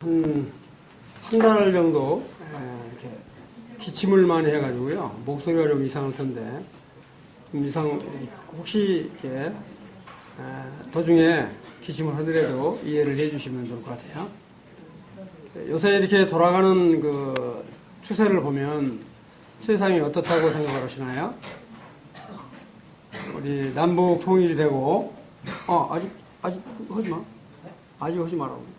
한 달 정도 이렇게 기침을 많이 해가지고요. 목소리가 좀 이상할 텐데, 혹시 이렇게 도중에 기침을 하더라도 이해를 해주시면 좋을 것 같아요. 요새 이렇게 돌아가는 그 추세를 보면 세상이 어떻다고 생각을 하시나요? 우리 남북 통일이 되고, 아직 하지 마. 아직 하지 말라고.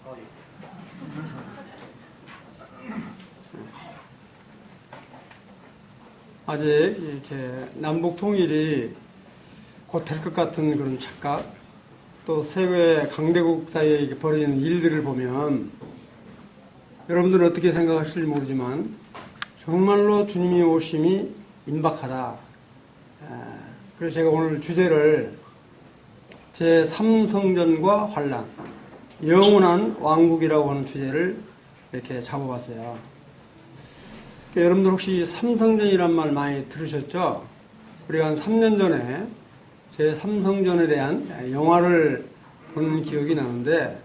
아직 이렇게 남북 통일이 곧 될 것 같은 그런 착각, 또 세계 강대국 사이에 이렇게 벌어지는 일들을 보면 여러분들은 어떻게 생각하실지 모르지만 정말로 주님이 오심이 임박하다. 그래서 제가 오늘 주제를 제3성전과 환란, 영원한 왕국이라고 하는 주제를 이렇게 잡아봤어요. 여러분들 혹시 삼성전이란 말 많이 들으셨죠? 우리가 한 3년 전에 제3성전에 대한 영화를 본 기억이 나는데,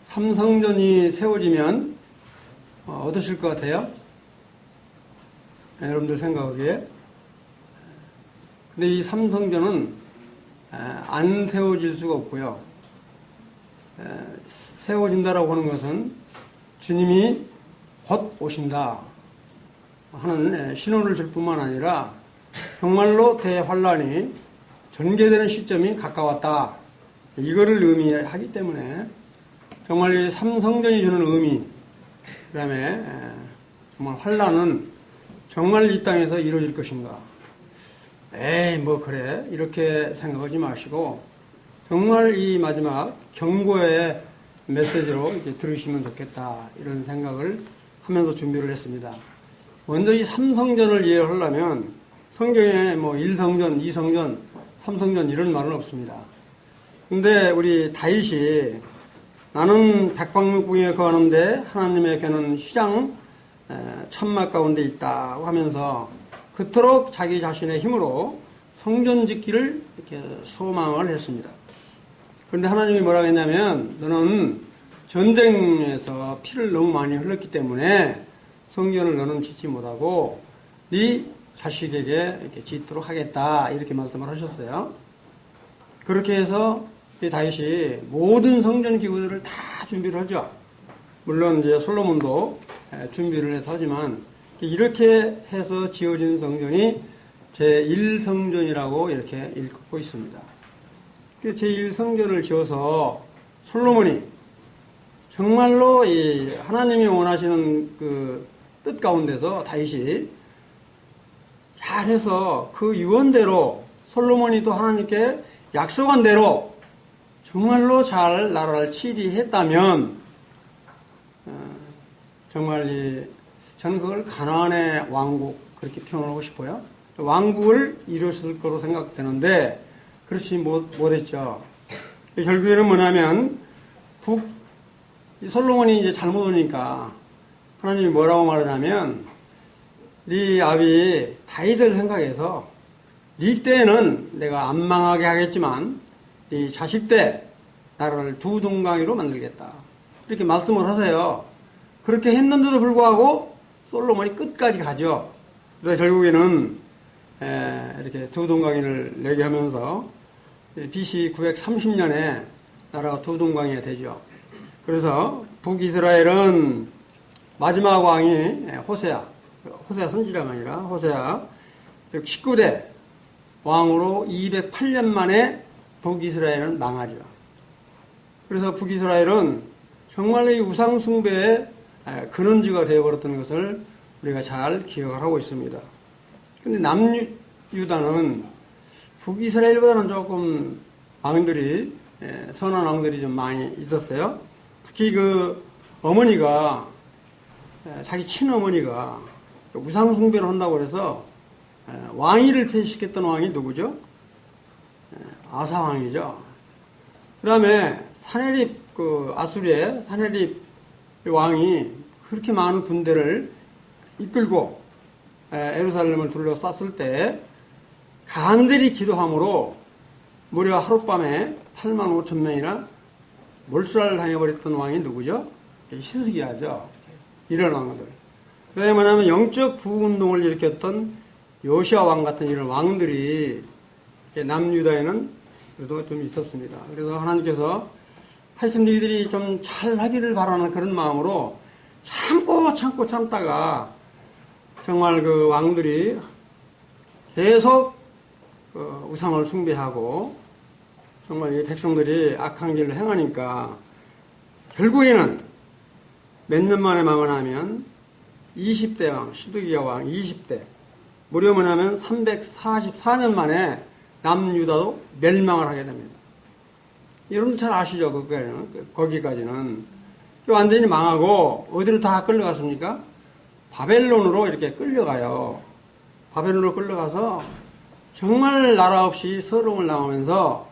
삼성전이 세워지면 어떠실 것 같아요? 여러분들 생각하기에. 근데 이 삼성전은 안 세워질 수가 없고요. 세워진다라고 하는 것은 주님이 곧 오신다 하는 신호를 줄 뿐만 아니라 정말로 대환란이 전개되는 시점이 가까웠다, 이거를 의미하기 때문에 정말 이 삼성전이 주는 의미, 그 다음에 정말 환란은 정말 이 땅에서 이루어질 것인가, 에이 뭐 그래 이렇게 생각하지 마시고 정말 이 마지막 경고의 메시지로 이렇게 들으시면 좋겠다, 이런 생각을 하면서 준비를 했습니다. 먼저 이 삼성전을 이해하려면 성경에 뭐 1성전, 2성전, 3성전 이런 말은 없습니다. 근데 우리 다윗이 나는 백방목궁에 거하는데 하나님의 배는 휘장 천막 가운데 있다고 하면서 그토록 자기 자신의 힘으로 성전 짓기를 이렇게 소망을 했습니다. 그런데 하나님이 뭐라고 했냐면, 너는 전쟁에서 피를 너무 많이 흘렸기 때문에 성전을 너는 짓지 못하고 네 자식에게 이렇게 짓도록 하겠다, 이렇게 말씀을 하셨어요. 그렇게 해서 다윗이 모든 성전 기구들을 다 준비를 하죠. 물론 이제 솔로몬도 준비를 해서 하지만, 이렇게 해서 지어진 성전이 제1성전이라고 이렇게 읽고 있습니다. 제1성전을 지어서 솔로몬이 정말로 이 하나님이 원하시는 그 뜻 가운데서 다윗이 잘해서 그 유언대로 솔로몬이 또 하나님께 약속한 대로 정말로 잘 나라를 치리했다면, 정말 저는 그걸 가나안의 왕국, 그렇게 표현하고 싶어요. 왕국을 이뤘을 거로 생각되는데 그렇지 못했죠. 결국에는 뭐냐면 솔로몬이 이제 잘못 오니까 하나님이 뭐라고 말하냐면, 네 아비 다윗을 생각해서 네 때는 내가 안 망하게 하겠지만 네 자식 때 나라를 두 동강이로 만들겠다, 이렇게 말씀을 하세요. 그렇게 했는데도 불구하고 솔로몬이 끝까지 가죠. 그래서 결국에는 이렇게 두 동강을 내게 하면서 BC 930년에 나라가 두 동강이 되죠. 그래서 북이스라엘은 마지막 왕이 호세아 선지자가 아니라 호세아, 즉 19대 왕으로 208년 만에 북이스라엘은 망하죠. 그래서 북이스라엘은 정말 이 우상숭배의 근원지가 되어버렸던 것을 우리가 잘 기억을 하고 있습니다. 그런데 남유다는 북이스라엘보다는 조금 왕들이, 선한 왕들이 좀 많이 있었어요. 특히 그 어머니가, 자기 친어머니가 우상숭배를 한다고 해서 왕위를 폐지시켰던 왕이 누구죠? 아사왕이죠. 그 다음에 사네립, 아수리의 사네립 왕이 그렇게 많은 군대를 이끌고 예루살렘을 둘러쌌을 때 간절히 기도함으로 무려 하룻밤에 85,000명이나 몰살을 당해버렸던 왕이 누구죠? 희스게 하죠. 이런 왕들. 그게 뭐냐면 영적 부운동을 일으켰던 요시아 왕 같은 이런 왕들이 남유다에는 그래도 좀 있었습니다. 그래서 하나님께서 하여튼 너희들이 좀 잘하기를 바라는 그런 마음으로 참고 참다가 정말 그 왕들이 계속 우상을 숭배하고 정말 이 백성들이 악한 길을 행하니까 결국에는 몇 년 만에 망언하면 20대 왕, 시드기야 왕 20대 무려 뭐냐면 344년 만에 남유다도 멸망을 하게 됩니다. 여러분들 잘 아시죠? 거기까지는 완전히 망하고 어디로 다 끌려갔습니까? 바벨론으로 이렇게 끌려가요. 바벨론으로 끌려가서 정말 나라 없이 서름을 당하면서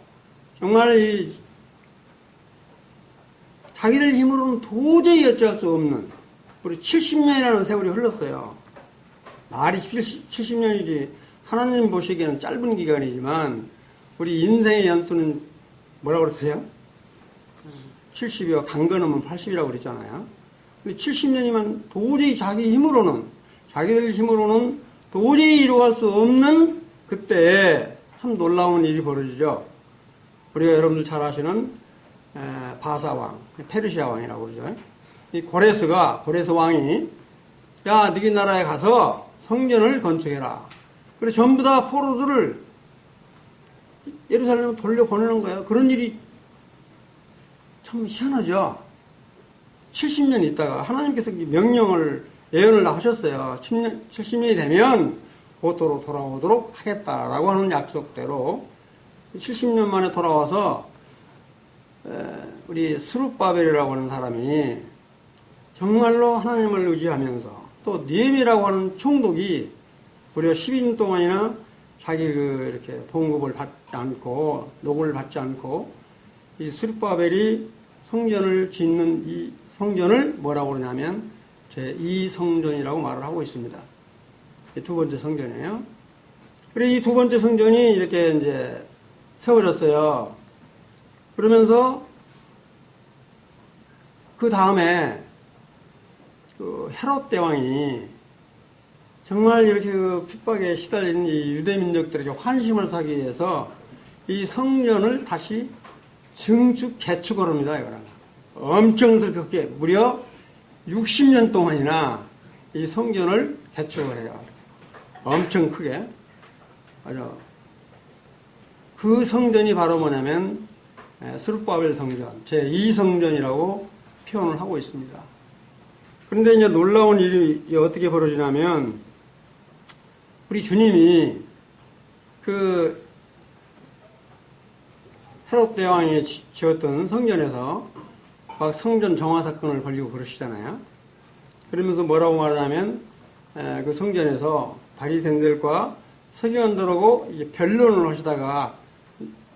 정말 자기들 힘으로는 도저히 어찌할 수 없는 우리 70년이라는 세월이 흘렀어요. 말이 70년이지 하나님 보시기에는 짧은 기간이지만 우리 인생의 연수는 뭐라고 그랬어요? 70이요. 강건하면 80이라고 그랬잖아요. 근데 70년이면 도저히 자기들 힘으로는 도저히 이루어갈 수 없는 그때에 참 놀라운 일이 벌어지죠. 우리가 여러분들 잘 아시는 바사왕, 페르시아 왕이라고 그러죠. 이 고레스 왕이 야, 너희 나라에 가서 성전을 건축해라. 그래서 전부 다 포로들을 예루살렘으로 돌려보내는 거예요. 그런 일이 참 희한하죠. 70년 있다가 하나님께서 명령을, 예언을 하셨어요. 70년이 되면 고토로 돌아오도록 하겠다라고 하는 약속대로 70년 만에 돌아와서 우리 스룹바벨이라고 하는 사람이 정말로 하나님을 의지하면서 또 느헤미야라고 하는 총독이 무려 12년 동안이나 자기 이렇게 봉급을 받지 않고 노고를 받지 않고 이 스룹바벨이 성전을 짓는 이 성전을 뭐라고 그러냐면 제2성전이라고 말을 하고 있습니다. 두 번째 성전이에요. 그리고 이 두 번째 성전이 이렇게 이제 세워졌어요. 그러면서 그 다음에 그 헤롯 대왕이 정말 이렇게 그 핍박에 시달린 이 유대 민족들에게 환심을 사기 위해서 이 성전을 다시 증축 개축을 합니다. 이거는 엄청 슬프게 무려 60년 동안이나 이 성전을 개축을 해요. 엄청 크게. 맞아. 그 성전이 바로 뭐냐면 스룹바벨 성전, 제2성전이라고 표현을 하고 있습니다. 그런데 이제 놀라운 일이 어떻게 벌어지냐면 우리 주님이 그 헤롯 대왕이 지었던 성전에서 막 성전 정화 사건을 벌이고 그러시잖아요. 그러면서 뭐라고 말하냐면 그 성전에서 바리새인들과 서기관들하고 변론을 하시다가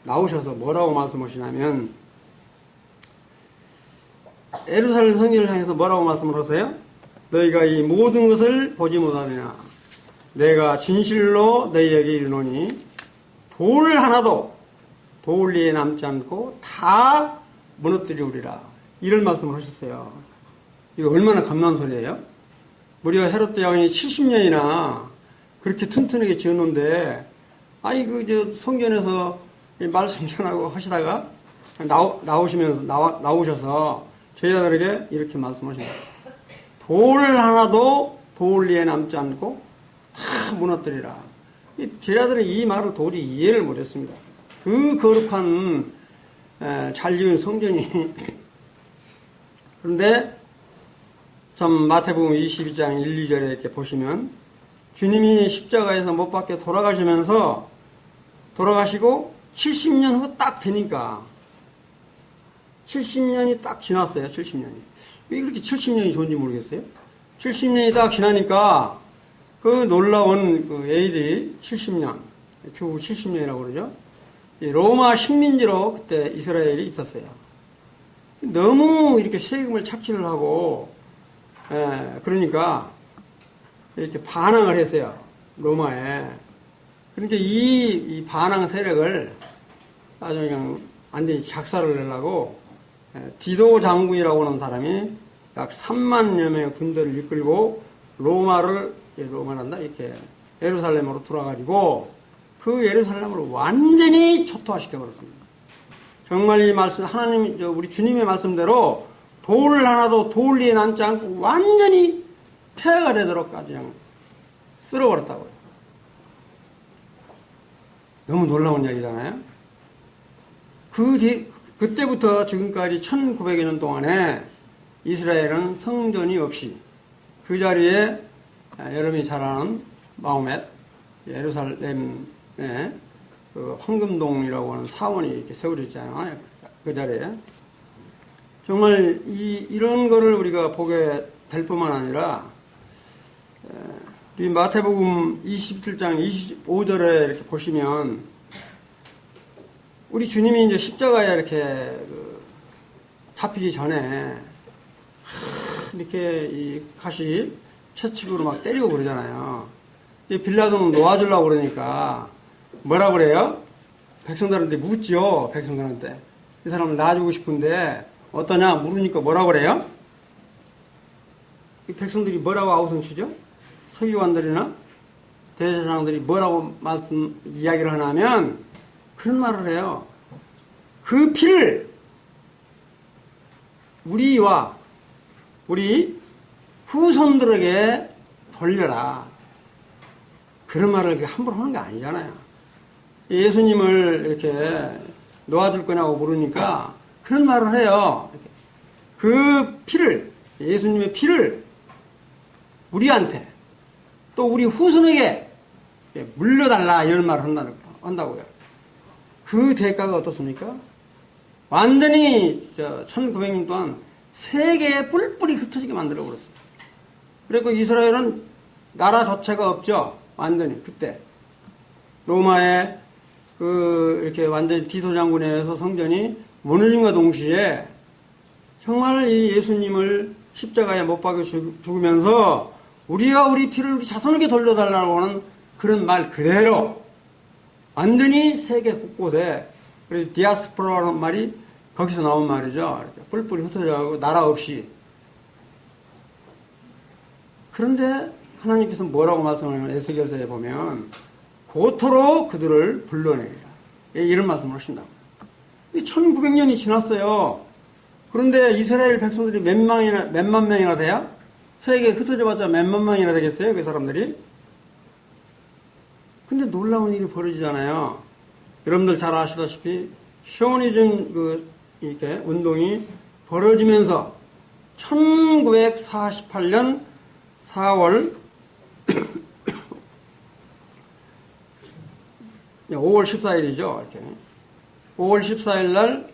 나오셔서 뭐라고 말씀하시냐면 예루살렘 성전을 향해서 뭐라고 말씀을 하세요? 너희가 이 모든 것을 보지 못하느냐? 내가 진실로 너희에게 이르노니 돌 하나도 돌 위에 남지 않고 다 무너뜨리우리라. 이런 말씀을 하셨어요. 이거 얼마나 감사한 소리예요? 무려 헤롯 대왕이 70년이나 그렇게 튼튼하게 지었는데 저 성전에서 말씀 전하고 하시다가 나오셔서 제자들에게 이렇게 말씀하십니다. 돌 하나도 돌 위에 남지 않고 다 무너뜨리라. 제자들은 이 말을 도저히 이해를 못했습니다. 그 거룩한 잘 지은 성전이 그런데 참 마태복음 22장 1, 2절에 이렇게 보시면 주님이 십자가에서 못 박혀 돌아가시고 70년 후 딱 되니까 70년이 딱 지났어요. 70년이. 왜 그렇게 70년이 좋은지 모르겠어요. 70년이 딱 지나니까 그 놀라운 그 AD 70년, 주 70년이라고 그러죠. 로마 식민지로 그때 이스라엘이 있었어요. 너무 이렇게 세금을 착취를 하고, 그러니까 이렇게 반항을 했어요. 로마에. 그러니까 이 반항 세력을 아주 그냥 완전히 작살을 내려고 디도 장군이라고 하는 사람이 약 3만여 명의 군대를 이끌고 로마란다 이렇게 예루살렘으로 들어와가지고 그 예루살렘을 완전히 초토화시켜 버렸습니다. 정말 이 말씀 하나님 우리 주님의 말씀대로 돌 하나도 돌 위에 남지 않고 완전히 폐허가 되도록까지 그냥 쓸어버렸다고요. 너무 놀라운 이야기잖아요. 그때부터 지금까지 1900여 년 동안에 이스라엘은 성전이 없이 그 자리에 여러분이 잘 아는 마호멧 예루살렘에 그 황금동이라고 하는 사원이 이렇게 세워졌잖아요. 그 자리에. 정말 이런 거를 우리가 보게 될 뿐만 아니라 우리 마태복음 27장 25절에 이렇게 보시면 우리 주님이 이제 십자가에 이렇게 잡히기 전에 이렇게 이 가시 채찍으로 막 때리고 그러잖아요. 빌라도는 놓아주려고 그러니까 뭐라 그래요? 백성들한테 묻죠. 백성들한테 이 사람을 놔주고 싶은데 어떠냐 물으니까 뭐라 그래요? 이 백성들이 뭐라고 아우성치죠? 서기관들이나 대제사장들이 뭐라고 이야기를 하냐면 그런 말을 해요. 그 피를 우리와 우리 후손들에게 돌려라. 그런 말을 함부로 하는 게 아니잖아요. 예수님을 이렇게 놓아줄 거냐고 물으니까 그런 말을 해요. 그 피를, 예수님의 피를 우리한테 또 우리 후손에게 물려달라 이런 말을 한다고요. 그 대가가 어떻습니까? 완전히 1900년 동안 세계에 뿔뿔이 흩어지게 만들어버렸어요. 그리고 이스라엘은 나라 자체가 없죠. 완전히 그때 로마의 이렇게 완전히 디도 장군에 의해서 성전이 무너짐과 동시에 정말 이 예수님을 십자가에 못 박여 죽으면서 우리가 우리 피를 우리 자손에게 돌려달라고 하는 그런 말 그대로 완전히 세계 곳곳에 그래서 디아스포라라는 말이 거기서 나온 말이죠. 이렇게 뿔뿔이 흩어져가고 나라 없이. 그런데 하나님께서 뭐라고 말씀하냐면 에스겔서에 보면 고토로 그들을 불러내리라. 이런 말씀을 하신다고. 1900년이 지났어요. 그런데 이스라엘 백성들이 몇만 명이나 돼요? 세계에 흩어져봤자 몇만 명이나 되겠어요? 그 사람들이? 근데 놀라운 일이 벌어지잖아요. 여러분들 잘 아시다시피 시오니즘 이렇게 운동이 벌어지면서 1948년 4월 5월 14일이죠. 이렇게. 5월 14일 날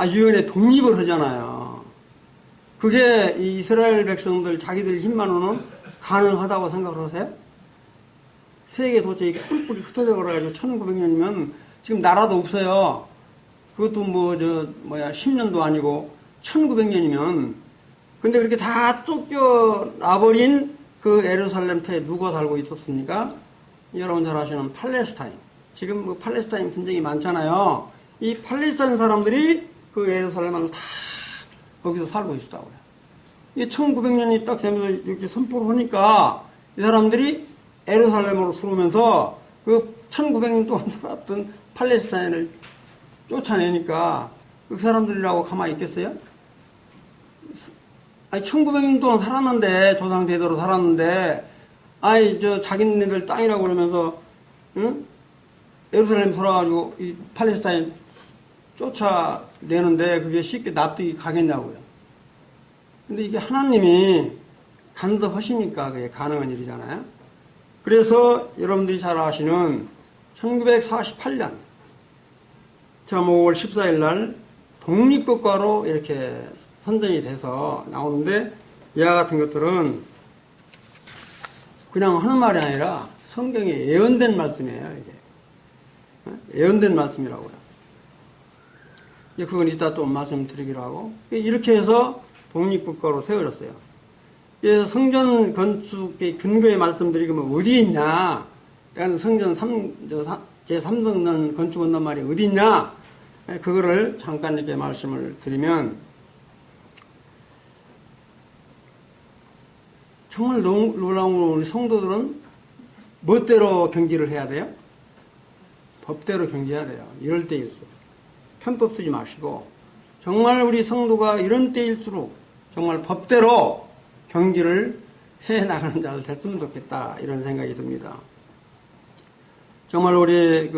유엔에 독립을 하잖아요. 그게 이 이스라엘 백성들 자기들 힘만으로는 가능하다고 생각을 하세요? 세계 도처에 뿔뿔이 흩어져 버려가지고 1900년이면 지금 나라도 없어요. 그것도 10년도 아니고 1900년이면 근데 그렇게 다 쫓겨나버린 그 예루살렘 터에 누가 살고 있었습니까? 여러분 잘 아시는 팔레스타인. 지금 팔레스타인 분쟁이 많잖아요. 이 팔레스타인 사람들이 그 예루살렘을 다 거기서 살고 있었다고요. 이 1900년이 딱 되면서 이렇게 선포를 하니까 이 사람들이 예루살렘으로 들어오면서 그 1900년 동안 살았던 팔레스타인을 쫓아내니까 그 사람들이라고 가만히 있겠어요? 1900년 동안 살았는데, 조상 대대로 살았는데, 자기네들 땅이라고 그러면서, 응? 예루살렘 돌아가지고 이 팔레스타인 쫓아내는데 그게 쉽게 납득이 가겠냐고요. 근데 이게 하나님이 간섭하시니까 그게 가능한 일이잖아요. 그래서 여러분들이 잘 아시는 1948년 5월 14일 날 독립국가로 이렇게 선정이 돼서 나오는데 이와 같은 것들은 그냥 하는 말이 아니라 성경에 예언된 말씀이에요. 이게. 예언된 말씀이라고요. 그건 이따 또 말씀드리기로 하고 이렇게 해서 독립국가로 세워졌어요. 그래서 성전 건축의 근거에 말씀드리면 어디 있냐? 성전 제3성전 건축한단 말이 어디 있냐? 그거를 잠깐 이렇게 말씀을 드리면 정말 놀라운 건 우리 성도들은 멋대로 경기를 해야 돼요? 법대로 경기해야 돼요. 이럴 때일수록. 편법 쓰지 마시고 정말 우리 성도가 이런 때일수록 정말 법대로 경기를 해 나가는 자를 됐으면 좋겠다 이런 생각이 듭니다. 정말 우리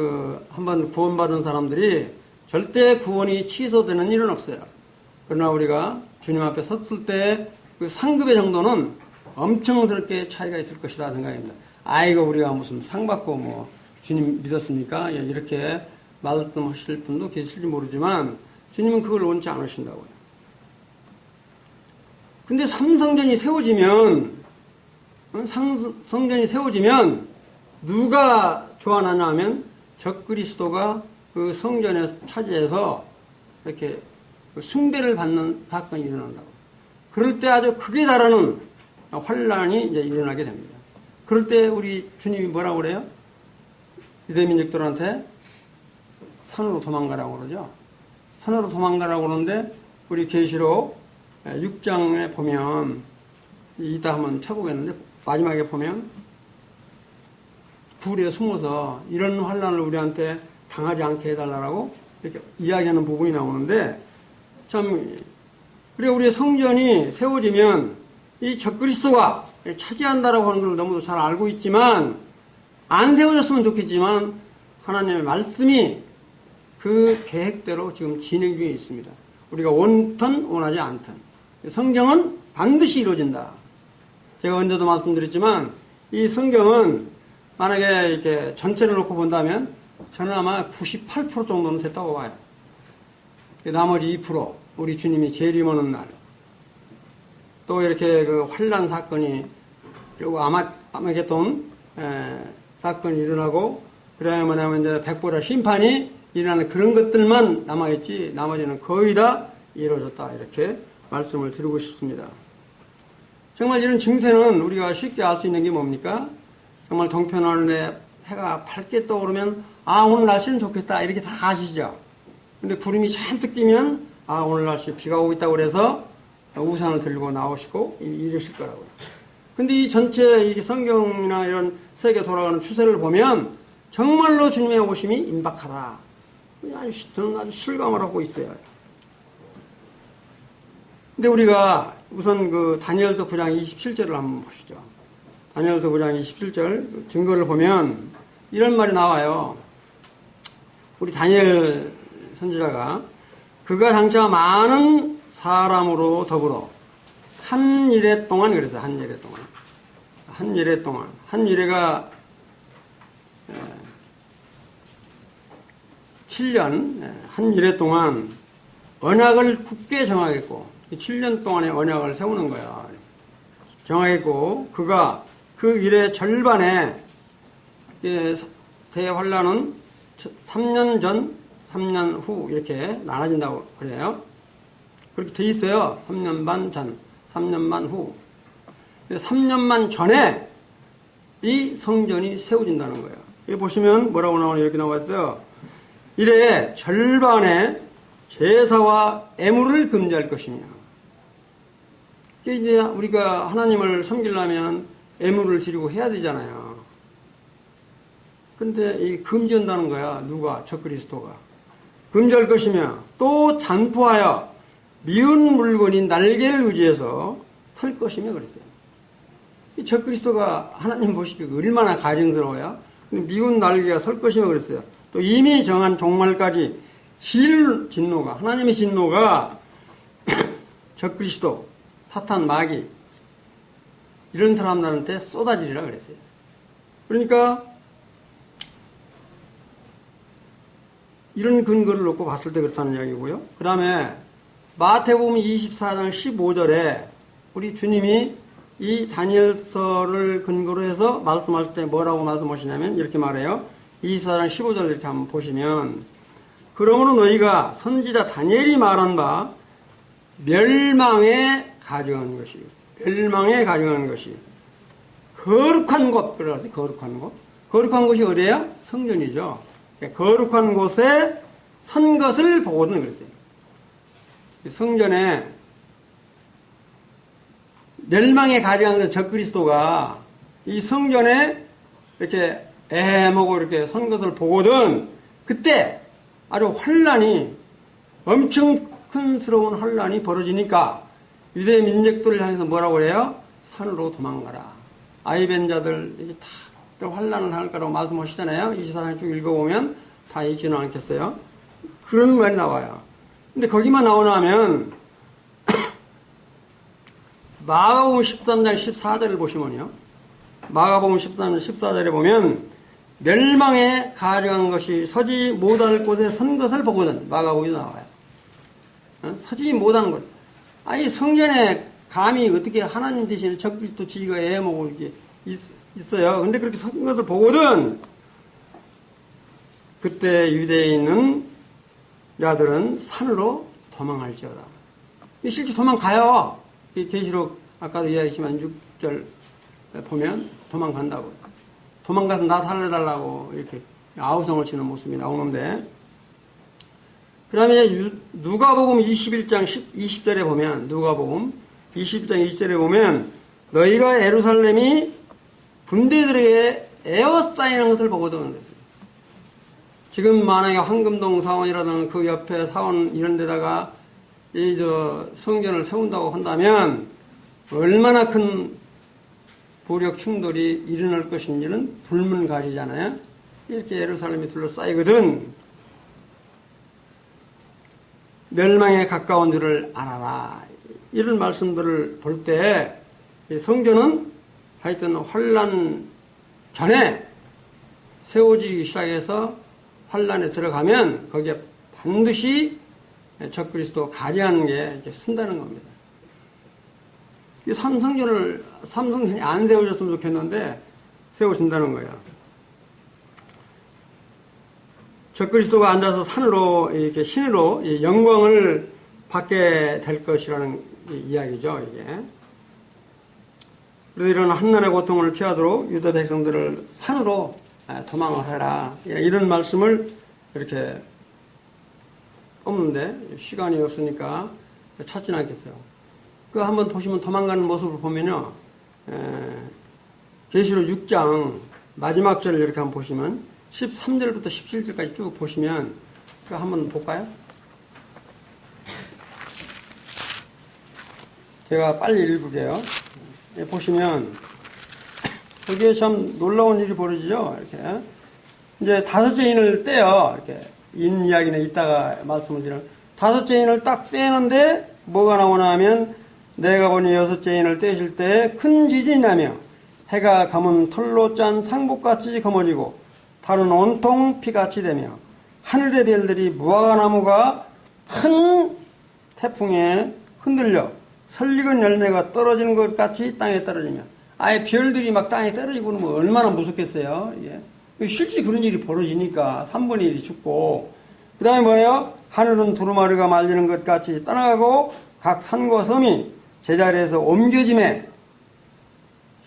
한번 구원받은 사람들이 절대 구원이 취소되는 일은 없어요. 그러나 우리가 주님 앞에 섰을 때 그 상급의 정도는 엄청스럽게 차이가 있을 것이다 생각입니다. 아이고 우리가 무슨 상 받고 뭐 주님 믿었습니까? 이렇게 말씀하실 분도 계실지 모르지만 주님은 그걸 원치 않으신다고요. 근데 삼성전이 세워지면 누가 좋아하느냐 하면 적그리스도가 그 성전에 차지해서 이렇게 숭배를 받는 사건이 일어난다고. 그럴 때 아주 극에 달하는 환란이 이제 일어나게 됩니다. 그럴 때 우리 주님이 뭐라고 그래요? 유대민족들한테 산으로 도망가라고 그러죠. 산으로 도망가라고 그러는데 우리 계시록 6장에 보면 이따 한번 펴보겠는데 마지막에 보면 굴에 숨어서 이런 환란을 우리한테 당하지 않게 해달라고 이렇게 이야기하는 부분이 나오는데 참 우리의 성전이 세워지면 이 적그리스도가 차지한다라고 하는 걸 너무도 잘 알고 있지만 안 세워졌으면 좋겠지만 하나님의 말씀이 그 계획대로 지금 진행 중에 있습니다. 우리가 원든 원하지 않든 성경은 반드시 이루어진다. 제가 언제도 말씀드렸지만 이 성경은 만약에 이렇게 전체를 놓고 본다면 저는 아마 98% 정도는 됐다고 봐요. 나머지 2% 우리 주님이 재림하는 날 또 이렇게 그 환란 사건이 그리고 아마겟돈 사건이 일어나고 그다음에 뭐냐면 이제 백보라 심판이 일어나는 그런 것들만 남아있지 나머지는 거의 다 이루어졌다 이렇게 말씀을 드리고 싶습니다. 정말 이런 증세는 우리가 쉽게 알 수 있는 게 뭡니까? 정말 동편하늘에 해가 밝게 떠오르면 오늘 날씨는 좋겠다 이렇게 다 아시죠? 근데 구름이 잔뜩 끼면 오늘 날씨 비가 오고 있다고 그래서 우산을 들고 나오시고 이러실 거라고요. 근데 이 전체 이 성경이나 이런 세계 돌아가는 추세를 보면 정말로 주님의 오심이 임박하다. 저는 아주 실감을 하고 있어요. 근데 우리가 우선 그 다니엘서 9장 27절을 한번 보시죠. 다니엘서 9장 27절 증거를 보면 이런 말이 나와요. 우리 다니엘 선지자가 그가 장차 많은 사람으로 더불어 한 일해 동안 그랬어요. 한 일해 동안. 한 일해가 7년, 한 일해 동안 언약을 굳게 정하겠고 7년 동안의 언약을 세우는 거야. 정하겠고 그가 그 일의 절반에 대환란은 3년 전, 3년 후 이렇게 나눠진다고 그래요. 그렇게 돼 있어요. 3년 반 전, 3년 반 후. 3년만 전에 이 성전이 세워진다는 거예요. 여기 보시면 뭐라고 나오나 이렇게 나와 있어요. 이래 절반에 제사와 애물을 금지할 것이며. 이제 우리가 하나님을 섬기려면 애물을 드리고 해야 되잖아요. 근데 이 금지한다는 거야. 누가? 적그리스도가. 금지할 것이며 또 잔포하여 미운 물건인 날개를 의지해서 설 것이며 그랬어요. 이 적그리스도가 하나님 보시기에 얼마나 가증스러워요. 미운 날개가 설 것이며 그랬어요. 또 이미 정한 종말까지 진노가 하나님의 진노가 적그리스도, 사탄, 마귀 이런 사람들한테 쏟아지리라 그랬어요. 그러니까 이런 근거를 놓고 봤을 때 그렇다는 이야기고요. 그 다음에 마태복음 24장 15절에 우리 주님이 이 다니엘서를 근거로 해서 말씀하실 때 뭐라고 말씀하시냐면 이렇게 말해요. 24장 15절 이렇게 한번 보시면 그러므로 너희가 선지자 다니엘이 말한 바 멸망에 가증한 것이 거룩한 곳 그러지. 거룩한 곳이 어디야? 성전이죠. 거룩한 곳에 선 것을 보거든 그랬어요. 성전에 멸망에 가려한 그 적그리스도가 이 성전에 이렇게 애먹고 이렇게 선 것을 보거든 그때 아주 혼란이 엄청 큰스러운 혼란이 벌어지니까 유대 민족들을 향해서 뭐라고 해요? 산으로 도망가라. 아이벤 자들 이게 다 혼란을 할 거라고 말씀하시잖아요. 24장 쭉 읽어보면 다 읽지는 않겠어요. 그런 말이 나와요. 근데 거기만 나오나 하면 마가복음 13장 14절을 보시면요. 마가복음 13장 14절에 보면 멸망에 가려한 것이 서지 못할 곳에 선 것을 보거든. 마가복음에도 나와요. 서지 못한 것. 아니 성전에 감히 어떻게 하나님 대신에 적그리스도 지지가 애먹고 이렇게 있어요. 근데 그렇게 선 것을 보거든. 그때 유대에 있는 자들은 산으로 도망할지어다. 실제 도망가요. 계시록 아까도 이야기했지만 6절 보면 도망간다고. 도망가서 나 살려달라고 이렇게 아우성을 치는 모습이 나오는데, 그 다음에 누가복음 21장 20절에 보면, 누가복음 21장 20절에 보면 너희가 예루살렘이 군대들에게 에워싸이는 것을 보거든. 지금 만약에 황금동 사원이라든가 그 옆에 사원 이런 데다가 성전을 세운다고 한다면 얼마나 큰 부력 충돌이 일어날 것인지는 불문가리잖아요. 이렇게 예루살렘이 둘러싸이거든. 멸망에 가까운 줄을 알아라. 이런 말씀들을 볼 때 성전은 하여튼 환란 전에 세워지기 시작해서 환란에 들어가면 거기에 반드시 적그리스도 가리하는 게 쓴다는 겁니다. 이 삼성전이 안 세워졌으면 좋겠는데 세워진다는 거예요. 적그리스도가 앉아서 산으로 이렇게 신으로 영광을 받게 될 것이라는 이야기죠. 이게. 그래서 이런 한난의 고통을 피하도록 유다 백성들을 산으로 도망을 해라. 이런 말씀을 이렇게 없는데 시간이 없으니까 찾지는 않겠어요. 그 한번 보시면 도망가는 모습을 보면요. 계시록 6장 마지막 절을 이렇게 한번 보시면 13절부터 17절까지 쭉 보시면 그 한번 볼까요? 제가 빨리 읽을게요. 보시면 여기에 참 놀라운 일이 벌어지죠. 이렇게 이제 다섯째 인을 떼요. 이렇게 인 이야기는 이따가 말씀을 드리는 다섯째 인을 딱 떼는데 뭐가 나오나 하면 내가 보니 여섯째 인을 떼실 때 큰 지진이 나며 해가 검은 털로 짠 상복같이 검어지고 달은 온통 피같이 되며 하늘의 별들이 무화과나무가 큰 태풍에 흔들려 설익은 열매가 떨어지는 것 같이 땅에 떨어지며 아예 별들이 막 땅에 떨어지고 그러면 얼마나 무섭겠어요. 예. 실제 그런 일이 벌어지니까 3분의 1이 죽고 그 다음에 뭐예요? 하늘은 두루마리가 말리는 것 같이 떠나가고 각 산과 섬이 제자리에서 옮겨짐에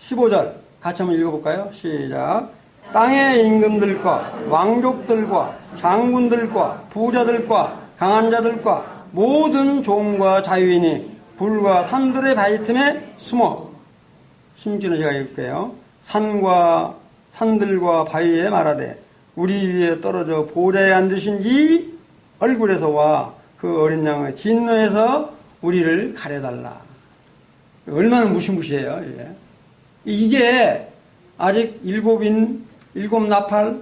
15절 같이 한번 읽어볼까요? 시작. 땅의 임금들과 왕족들과 장군들과 부자들과 강한 자들과 모든 종과 자유인이 불과 산들의 바위 틈에 숨어 심지어는 제가 읽을게요. 산들과 바위에 말하되 우리 위에 떨어져 보좌에 앉으신 이 얼굴에서와 그 어린 양의 진노에서 우리를 가려달라. 얼마나 무시무시해요. 이게 아직 일곱 나팔,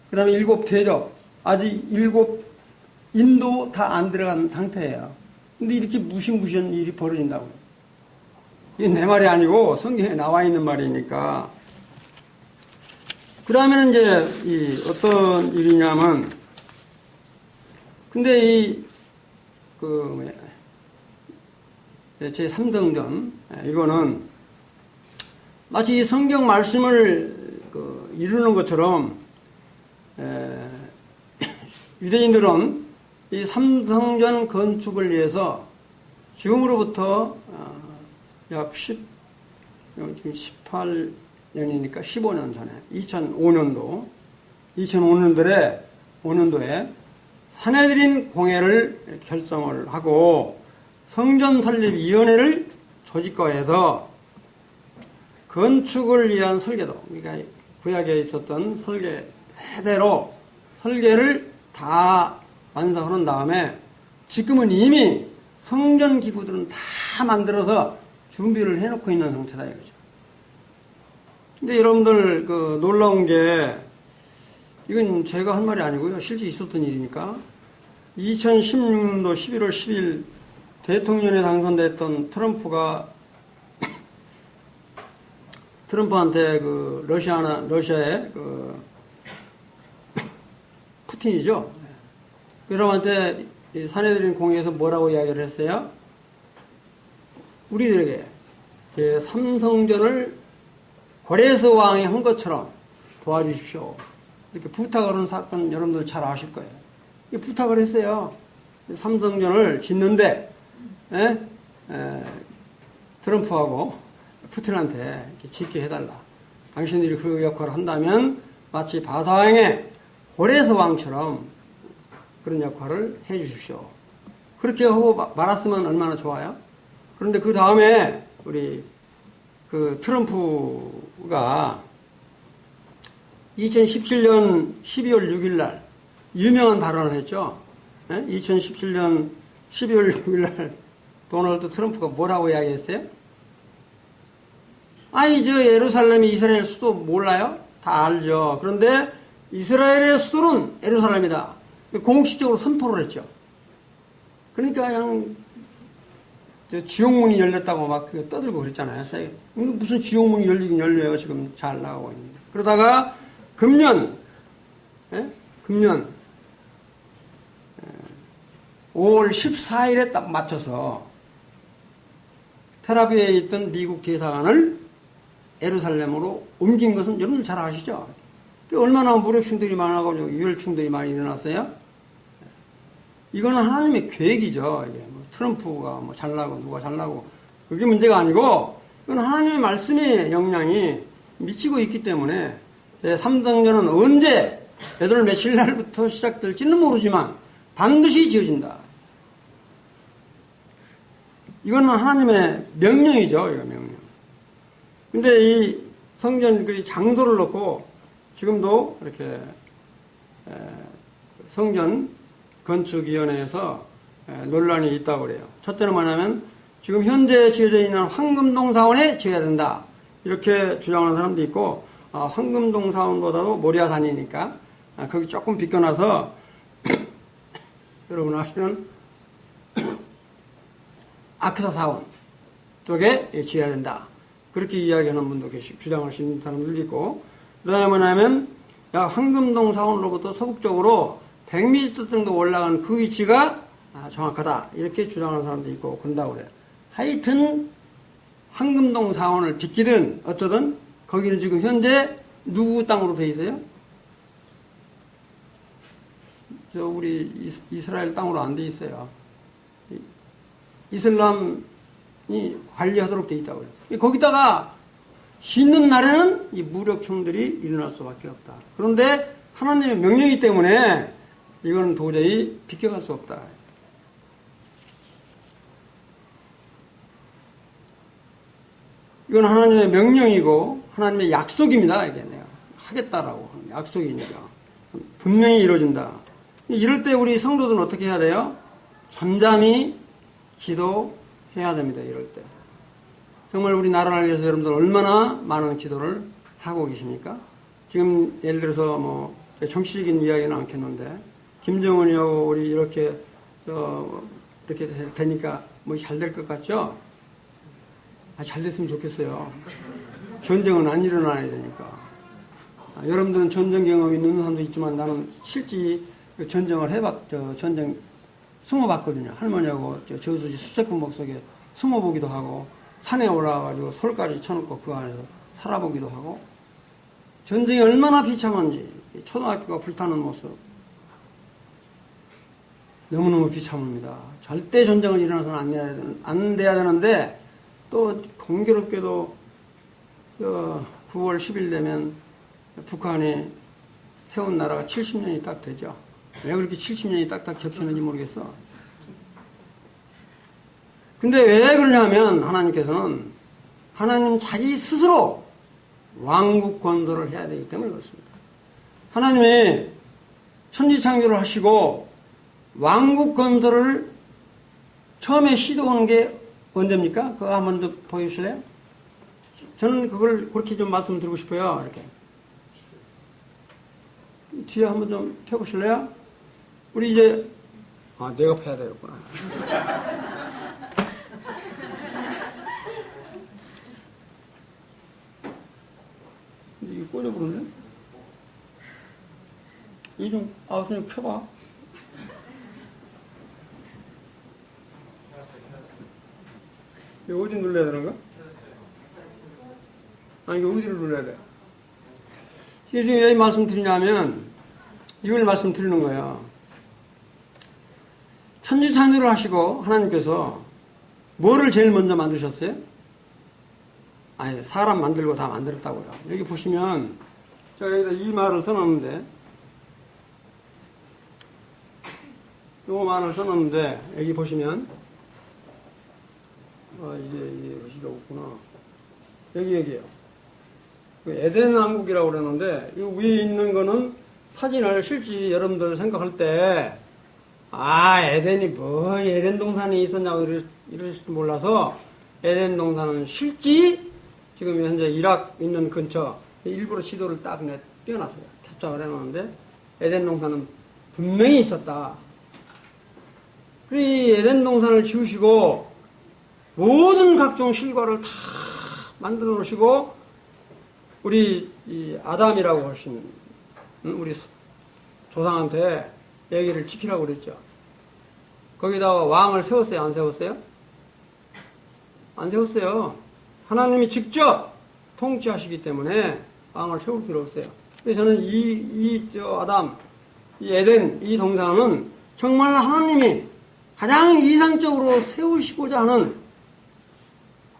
그 다음에 일곱 대접, 아직 일곱 인도 다 안 들어간 상태예요. 근데 이렇게 무시무시한 일이 벌어진다고요. 이게 내 말이 아니고 성경에 나와 있는 말이니까. 그러면 이제 어떤 일이냐면, 근데 제 3성전, 이거는 마치 이 성경 말씀을 이루는 것처럼, 유대인들은 이 3성전 건축을 위해서 지금으로부터 약 18년이니까 15년 전에 2005년도에 사내들인 공회를 결성을 하고 성전 설립위원회를 조직과에서 건축을 위한 설계도, 그러니까 구약에 있었던 설계대로 설계를 다 완성한 다음에 지금은 이미 성전 기구들은 다 만들어서 준비를 해놓고 있는 상태다 이거죠. 근데 여러분들 그 놀라운 게 이건 제가 한 말이 아니고요. 실제 있었던 일이니까 2016년도 11월 10일 대통령에 당선됐던 트럼프한테 그 러시아의 그 푸틴이죠. 여러분한테 사내들인 공회에서 뭐라고 이야기를 했어요? 우리들에게 제3성전을 고레스 왕이 한 것처럼 도와주십시오. 이렇게 부탁을 하는 사건 여러분들 잘 아실 거예요. 부탁을 했어요. 삼성전을 짓는데 트럼프하고 푸틴한테 이렇게 짓게 해달라. 당신들이 그 역할을 한다면 마치 바사왕의 고레스 왕처럼 그런 역할을 해 주십시오. 그렇게 하고 말았으면 얼마나 좋아요? 그런데 그 다음에 우리 그 트럼프가 2017년 12월 6일 날 유명한 발언을 했죠. 2017년 12월 6일 날 도널드 트럼프가 뭐라고 이야기했어요? 아니, 저 예루살렘이 이스라엘 수도 몰라요? 다 알죠. 그런데 이스라엘의 수도는 예루살렘이다. 공식적으로 선포를 했죠. 그러니까 그냥 지옥문이 열렸다고 막 떠들고 그랬잖아요. 무슨 지옥문이 열리긴 열려요. 지금 잘 나가고 있는데. 그러다가 금년 5월 14일에 딱 맞춰서 텔아비브에 있던 미국 대사관을 예루살렘으로 옮긴 것은 여러분들 잘 아시죠? 얼마나 무력충들이 많아가지고 유혈충들이 많이 일어났어요? 이거는 하나님의 계획이죠. 이게 뭐 트럼프가 뭐 잘나고 누가 잘나고 그게 문제가 아니고 이건 하나님의 말씀의 영향이 미치고 있기 때문에 제3성전은 언제 몇 월 며칠 날부터 시작될지는 모르지만 반드시 지어진다. 이거는 하나님의 명령이죠. 이거 명령. 근데 이 성전 그 장소를 놓고 지금도 이렇게 성전 건축위원회에서 논란이 있다고 그래요. 첫째는 뭐냐면 지금 현재 지어져 있는 황금동 사원에 지어야 된다. 이렇게 주장하는 사람도 있고 황금동 사원보다도 모리아산이니까 거기 조금 비껴나서 여러분 아시는 아크사 사원 쪽에 지어야 된다. 그렇게 이야기하는 분도 계시고 주장하시는 사람들도 있고 그 다음에 뭐냐면 황금동 사원으로부터 서북쪽으로 100m 정도 올라간 그 위치가 정확하다. 이렇게 주장하는 사람도 있고 그런다고 그래요. 하여튼 황금동 사원을 빗기든 어쩌든 거기는 지금 현재 누구 땅으로 돼 있어요? 우리 이스라엘 땅으로 안 돼 있어요. 이슬람이 관리하도록 돼 있다고 그래요. 거기다가 씻는 날에는 이 무력청들이 일어날 수밖에 없다. 그런데 하나님의 명령이기 때문에 이건 도저히 비켜갈 수 없다. 이건 하나님의 명령이고 하나님의 약속입니다. 이게 내가 하겠다라고 하는 약속이니까 분명히 이루어진다. 이럴 때 우리 성도들은 어떻게 해야 돼요? 잠잠히 기도해야 됩니다. 이럴 때. 정말 우리 나라를 위해서 여러분들 얼마나 많은 기도를 하고 계십니까? 지금 예를 들어서 뭐 정치적인 이야기는 않겠는데 김정은이하고 우리 이렇게 되니까 뭐 잘 될 것 같죠? 잘 됐으면 좋겠어요. 전쟁은 안 일어나야 되니까. 여러분들은 전쟁 경험이 있는 사람도 있지만 나는 실제 전쟁을 전쟁 숨어봤거든요. 할머니하고 저수지 수색군목 속에 숨어보기도 하고 산에 올라와가지고 솔까지 쳐놓고 그 안에서 살아보기도 하고 전쟁이 얼마나 비참한지 초등학교가 불타는 모습 너무너무 비참합니다. 절대 전쟁은 일어나서는 안 돼야 되는데 또 공교롭게도 9월 10일 되면 북한이 세운 나라가 70년이 딱 되죠. 왜 그렇게 70년이 딱딱 겹치는지 모르겠어. 근데 왜 그러냐면 하나님께서는 하나님 자기 스스로 왕국 건설을 해야 되기 때문에 그렇습니다. 하나님이 천지창조를 하시고 왕국 건설을 처음에 시도하는 게 언제입니까? 그거 한번 더 보여주실래요? 저는 그걸 그렇게 좀 말씀드리고 싶어요. 이렇게. 뒤에 한번 좀 펴보실래요? 우리 이제, 내가 펴야 되겠구나. 이게 꽂아보는데? 이 좀, 선생님 펴봐. 이거 어디 눌러야 되는가? 이거 어디를 눌러야 돼? 지금 왜 말씀드리냐면, 이걸 말씀드리는 거예요. 천지창조를 하시고, 하나님께서 뭐를 제일 먼저 만드셨어요? 사람 만들고 다 만들었다고요. 여기 보시면, 제가 여기다 이 말을 써놨는데, 요 말을 써놨는데, 여기 보시면, 이게 글씨가 없구나. 여기에요. 에덴 왕국이라고 그러는데, 이 위에 있는 거는 사진을 실제 여러분들 생각할 때, 에덴이 에덴 동산이 있었냐고 이러실지 몰라서, 에덴 동산은 실제 지금 현재 이락 있는 근처, 일부러 시도를 딱 띄워놨어요. 캡처를 해놨는데, 에덴 동산은 분명히 있었다. 이 에덴 동산을 지으시고, 모든 각종 실과를 다 만들어 놓으시고, 우리 이 아담이라고 하신 우리 조상한테 얘기를 지키라고 그랬죠. 거기다가 왕을 세웠어요? 안 세웠어요? 안 세웠어요. 하나님이 직접 통치하시기 때문에 왕을 세울 필요 없어요. 그래서 저는 아담, 이 에덴, 이 동산은 정말 하나님이 가장 이상적으로 세우시고자 하는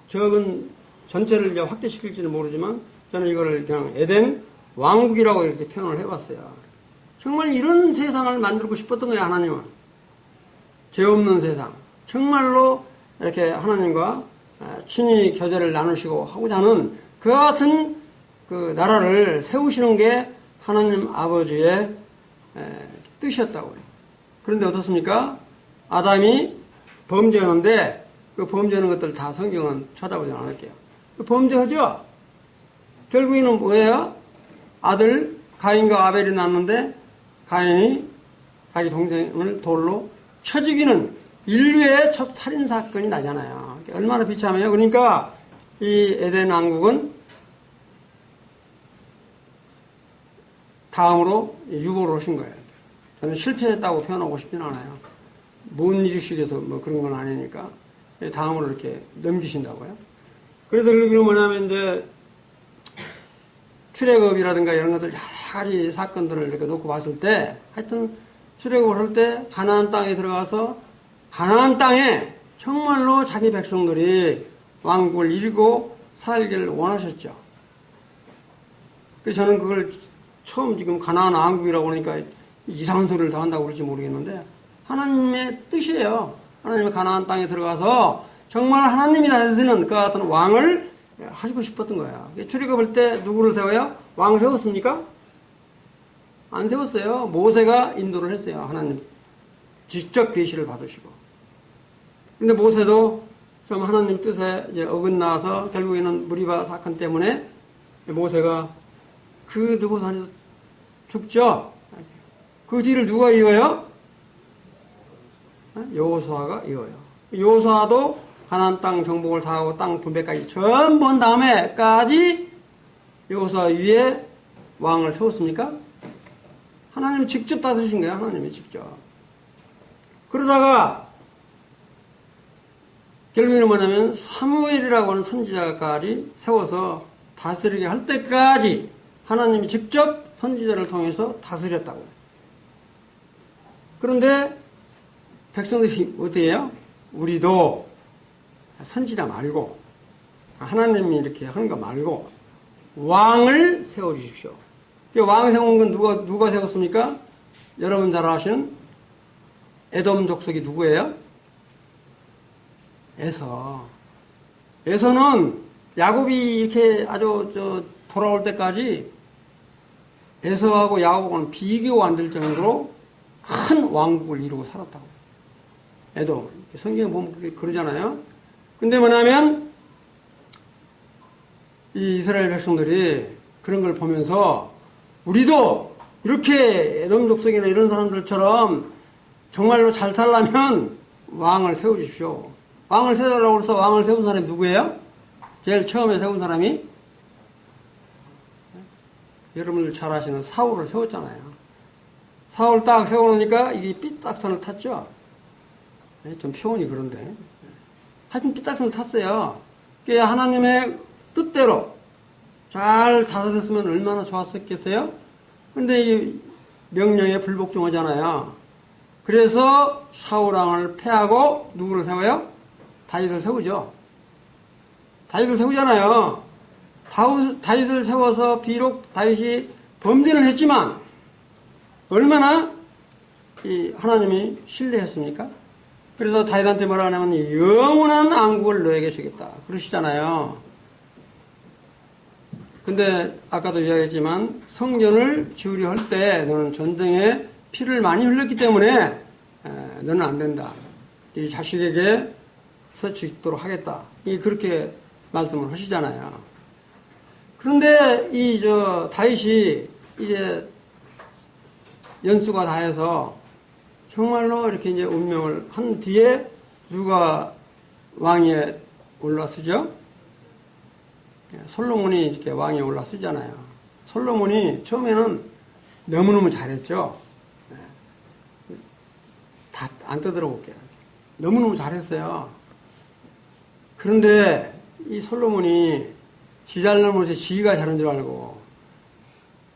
적은 전체를 이제 확대시킬지는 모르지만 저는 이거를 그냥 에덴 왕국이라고 이렇게 표현을 해봤어요. 정말 이런 세상을 만들고 싶었던 거예요, 하나님은. 죄 없는 세상. 정말로 이렇게 하나님과 친히 교제를 나누시고 하고자 하는 그 같은 그 나라를 세우시는 게 하나님 아버지의 뜻이었다고요. 그런데 어떻습니까? 아담이 범죄하는데 그 범죄하는 것들 다 성경은 찾아보지 않을게요. 범죄하죠? 결국에는 뭐예요? 아들 가인과 아벨이 낳았는데 가인이 자기 동생을 돌로 쳐 죽이는 인류의 첫 살인사건이 나잖아요. 얼마나 비참해요. 그러니까 이 에덴 왕국은 다음으로 유보를 오신 거예요. 저는 실패했다고 표현하고 싶지는 않아요. 못 이루시기 위해서 뭐 그런 건 아니니까. 다음으로 이렇게 넘기신다고요. 그래서 여기는 뭐냐면 이제 출애굽이라든가 이런 것들 여러 가지 사건들을 이렇게 놓고 봤을 때 하여튼 출애굽을 할 때 가나안 땅에 들어가서 가나안 땅에 정말로 자기 백성들이 왕국을 이루고 살기를 원하셨죠. 그래서 저는 그걸 처음 지금 가나안 왕국이라고 그러니까 이상한 소리를 다 한다고 그럴지 모르겠는데 하나님의 뜻이에요. 하나님의 가나안 땅에 들어가서 정말 하나님이 다스리는 그 같은 왕을 하시고 싶었던 거야. 출애굽할 때 누구를 세워요? 왕 세웠습니까? 안 세웠어요. 모세가 인도를 했어요. 하나님 직접 계시를 받으시고. 근데 모세도 좀 하나님 뜻에 이제 어긋나서 결국에는 무리바 사건 때문에 모세가 그 느보산에서 죽죠. 그 뒤를 누가 이어요? 여호수아가 이어요. 여호수아도 가나안 땅 정복을 다 하고 땅 분배까지 전부 한 다음에까지 여호수아 위에 왕을 세웠습니까? 하나님이 직접 다스리신 거예요. 하나님이 직접. 그러다가 결국에는 뭐냐면 사무엘이라고 하는 선지자까지 세워서 다스리게 할 때까지 하나님이 직접 선지자를 통해서 다스렸다고요. 그런데 백성들이 어떻게 해요? 우리도 선지자 말고 하나님이 이렇게 하는 거 말고 왕을 세워주십시오. 왕 세운 건 누가 세웠습니까? 여러분 잘 아시는 에돔 족속이 누구예요? 에서는 야곱이 이렇게 아주 돌아올 때까지 에서하고 야곱하고는 비교가 안 될 정도로 큰 왕국을 이루고 살았다고. 에돔. 성경에 보면 그러잖아요. 근데 뭐냐면 이 이스라엘 백성들이 그런 걸 보면서 우리도 이렇게 에돔 족속이나 이런 사람들처럼 정말로 잘 살려면 왕을 세워주십시오. 왕을 세우라고 해서 왕을 세운 사람이 누구예요? 제일 처음에 세운 사람이 여러분들 잘 아시는 사울을 세웠잖아요. 사울 딱 세워놓으니까 이게 삐딱선을 탔죠. 좀 표현이 그런데 하여튼 삐딱선을 탔어요. 그게 하나님의 뜻대로 잘 다스렸으면 얼마나 좋았었겠어요? 근데 이 명령에 불복종하잖아요. 그래서 사울왕을 패하고 누구를 세워요? 다윗을 세우죠. 다윗을 세우잖아요. 다윗을 세워서 비록 다윗이 범죄를 했지만 얼마나 이 하나님이 신뢰했습니까? 그래서 다윗한테 뭐라 하냐면 영원한 왕국을 너에게 주겠다 그러시잖아요. 근데 아까도 이야기했지만 성전을 지으려 할 때 너는 전쟁에 피를 많이 흘렸기 때문에 너는 안 된다. 이 자식에게 서치도록 하겠다. 그렇게 말씀을 하시잖아요. 그런데 다윗이 이제 연수가 다해서 정말로 이렇게 이제 운명을 한 뒤에 누가 왕위에 올라서죠? 솔로몬이 이렇게 왕위에 올라서잖아요. 솔로몬이 처음에는 너무너무 잘했죠. 다 안 떠들어볼게요. 너무너무 잘했어요. 그런데 이 솔로몬이 지 잘난 못해 지가 잘한 줄 알고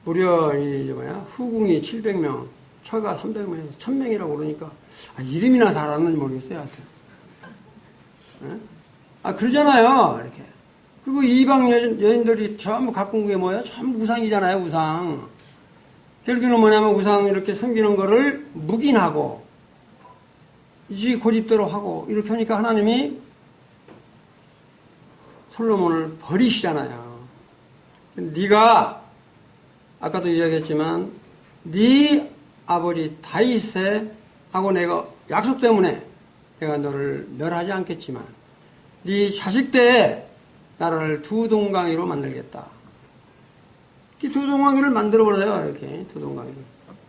무려 후궁이 700명, 처가 300명에서 1000명이라고 그러니까 이름이나 잘하는지 모르겠어요. 하여튼. 그러잖아요. 이렇게. 그리고 이방 여인들이 전부 갖고 온 게 뭐예요? 전부 우상이잖아요. 우상. 결국에는 뭐냐면 우상 이렇게 섬기는 거를 묵인하고 이 고집대로 하고 이렇게 하니까 하나님이 솔로몬을 버리시잖아요. 네가 아까도 이야기했지만 네 아버지 다윗에 하고 내가 약속 때문에 내가 너를 멸하지 않겠지만 네 자식 때에 나라를 두 동강이로 만들겠다. 이 두 동강이를 만들어버려요. 이렇게 두 동강이를.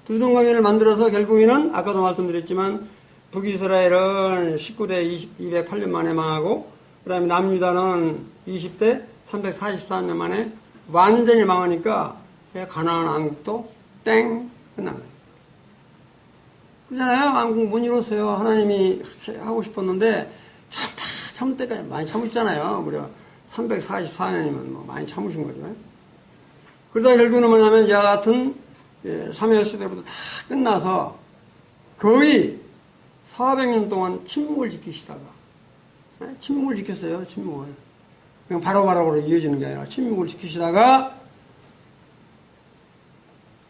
두 동강이를 만들어서 결국에는 아까도 말씀드렸지만 북이스라엘은 19대 208년 만에 망하고 그 다음에 남유다는 20대 344년 만에 완전히 망하니까 가나안 왕국도 땡 끝난 거예요. 그렇잖아요. 왕국 못 이뤘어요. 하나님이 하고 싶었는데 참을 때까지 많이 참으시잖아요. 무려 344년이면 많이 참으신 거죠. 그러다 결국은 뭐냐면 이와 같은 사무엘 시대부터 다 끝나서 거의 400년 동안 침묵을 지키시다가 침묵을 지켰어요. 침묵을. 그냥 바로바로 이어지는 게 아니라 침묵을 지키시다가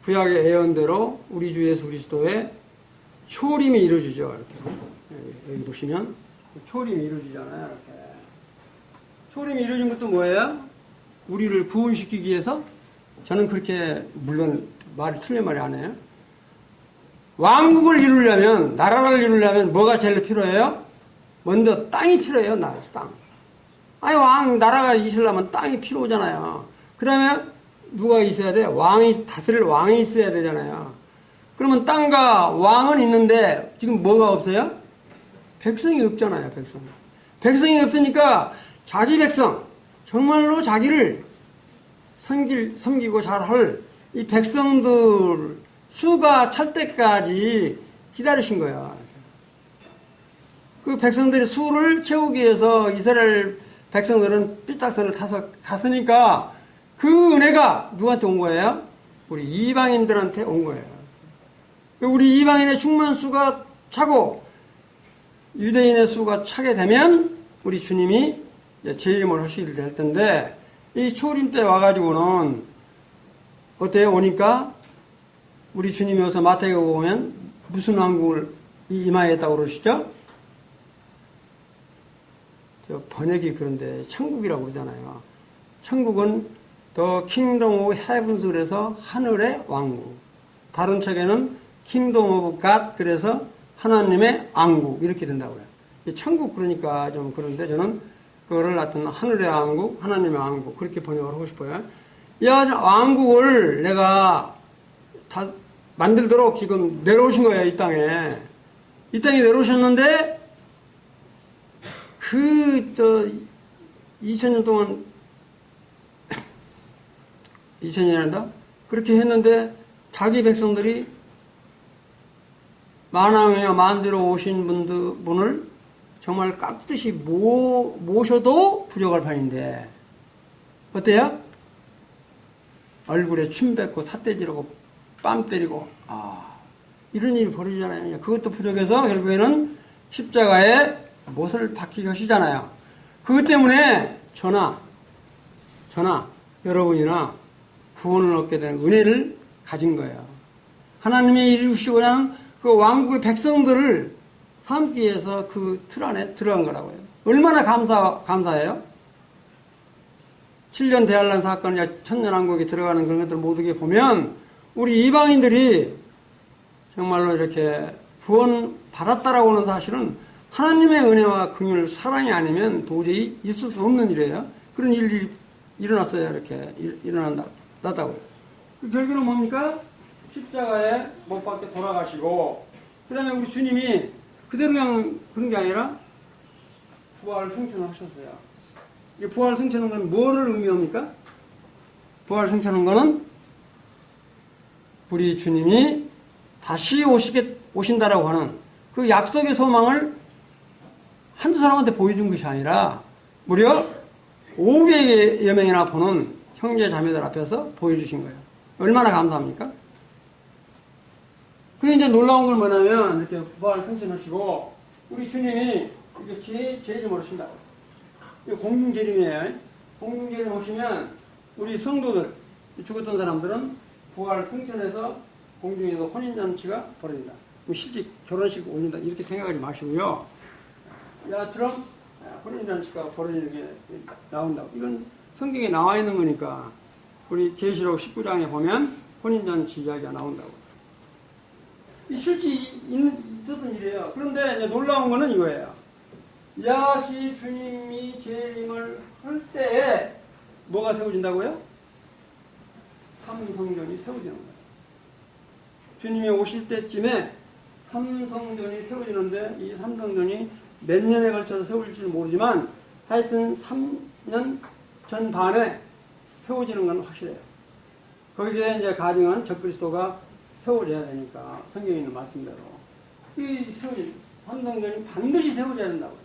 구약의 예언대로 우리 주 예수 그리스도의 초림이 이루어지죠. 이렇게. 여기 보시면 초림이 이루어지잖아요. 이렇게. 초림이 이루어진 것도 뭐예요? 우리를 구원시키기 위해서? 저는 그렇게 물론 말이 틀린 말이 안 해요. 왕국을 이루려면 나라를 이루려면 뭐가 제일 필요해요? 먼저 땅이 필요해요. 땅. 나라가 있으려면 땅이 필요하잖아요. 그 다음에 누가 있어야 돼? 다스릴 왕이 있어야 되잖아요. 그러면 땅과 왕은 있는데 지금 뭐가 없어요? 백성이 없잖아요. 백성이 없으니까 자기 백성, 정말로 자기를 섬기고 잘할 이 백성들 수가 찰 때까지 기다리신 거야. 그 백성들의 수를 채우기 위해서 이스라엘 백성들은 삐딱선을 타서 갔으니까 그 은혜가 누구한테 온 거예요? 우리 이방인들한테 온 거예요. 우리 이방인의 충만 수가 차고 유대인의 수가 차게 되면 우리 주님이 재림을 하시게 될 텐데 이 초림 때 와가지고는 어때요? 오니까 우리 주님이 와서 마태복음 보면 무슨 왕국을 임하였다고 그러시죠? 번역이 그런데 천국이라고 그러잖아요. 천국은 The Kingdom of Heavens 그래서 하늘의 왕국. 다른 책에는 Kingdom of God 그래서 하나님의 왕국 이렇게 된다고요. 천국 그러니까 좀 그런데 저는 그거를 하여튼 하늘의 왕국, 하나님의 왕국 그렇게 번역을 하고 싶어요. 이 왕국을 내가 다 만들도록 지금 내려오신 거예요, 이 땅에. 이 땅에 내려오셨는데 2000년 동안 2000년이란다? 그렇게 했는데 자기 백성들이 만왕이나 만대로 오신 분을 정말 깍듯이 모셔도 부족할 판인데 어때요? 얼굴에 침 뱉고 삿대질하고 뺨 때리고 이런 일이 벌어지잖아요. 그것도 부족해서 결국에는 십자가에 못을 박히게 하시잖아요. 그것 때문에 저나 여러분이나 구원을 얻게 된 은혜를 가진 거예요. 하나님이 이루시고자 하는 그 왕국의 백성들을 삼기 위해서 그 틀 안에 들어간 거라고요. 얼마나 감사해요? 7년 대환란 사건이나 천년왕국에 들어가는 그런 것들 모두게 보면 우리 이방인들이 정말로 이렇게 구원 받았다라고 하는 사실은 하나님의 은혜와 긍휼, 사랑이 아니면 도저히 있을 수 없는 일이에요. 그런 일이 일어났어요. 이렇게 일어났다고요. 그 결국은 뭡니까? 십자가에 못 박혀 돌아가시고 그 다음에 우리 주님이 그대로 그냥 그런 게 아니라 부활 승천을 하셨어요. 이 부활 승천한 건 뭐를 의미합니까? 부활 승천한 거는 우리 주님이 다시 오신다라고 하는 그 약속의 소망을 한두 사람한테 보여준 것이 아니라 무려 500여 명이나 보는 형제 자매들 앞에서 보여주신 거예요. 얼마나 감사합니까? 그게 이제 놀라운 건 뭐냐면 이렇게 부활 승천하시고 우리 주님이 이게 재림 오신다고. 이거 공중재림이에요. 공중재림 오시면 우리 성도들 죽었던 사람들은 부활 승천해서 공중에서 혼인잔치가 벌어진다. 실제 결혼식 올린다 이렇게 생각하지 마시고요. 야처럼 혼인잔치가 벌어지는 게 나온다고. 이건 성경에 나와 있는 거니까 우리 계시록 19장에 보면 혼인잔치 이야기가 나온다고. 이 실제 있었던 일이에요. 그런데 이제 놀라운 거는 이거예요. 야시 주님이 재림을 할 때에 뭐가 세워진다고요? 삼성전이 세워지는 거예요. 주님이 오실 때쯤에 삼성전이 세워지는데 이 삼성전이 몇 년에 걸쳐서 세워질지는 모르지만 하여튼 3년 전 반에 세워지는 건 확실해요. 거기에 이제 가증한 적그리스도가 세워져야 되니까 성경에 있는 말씀대로 이 삼성전이 반드시 세워져야 된다고.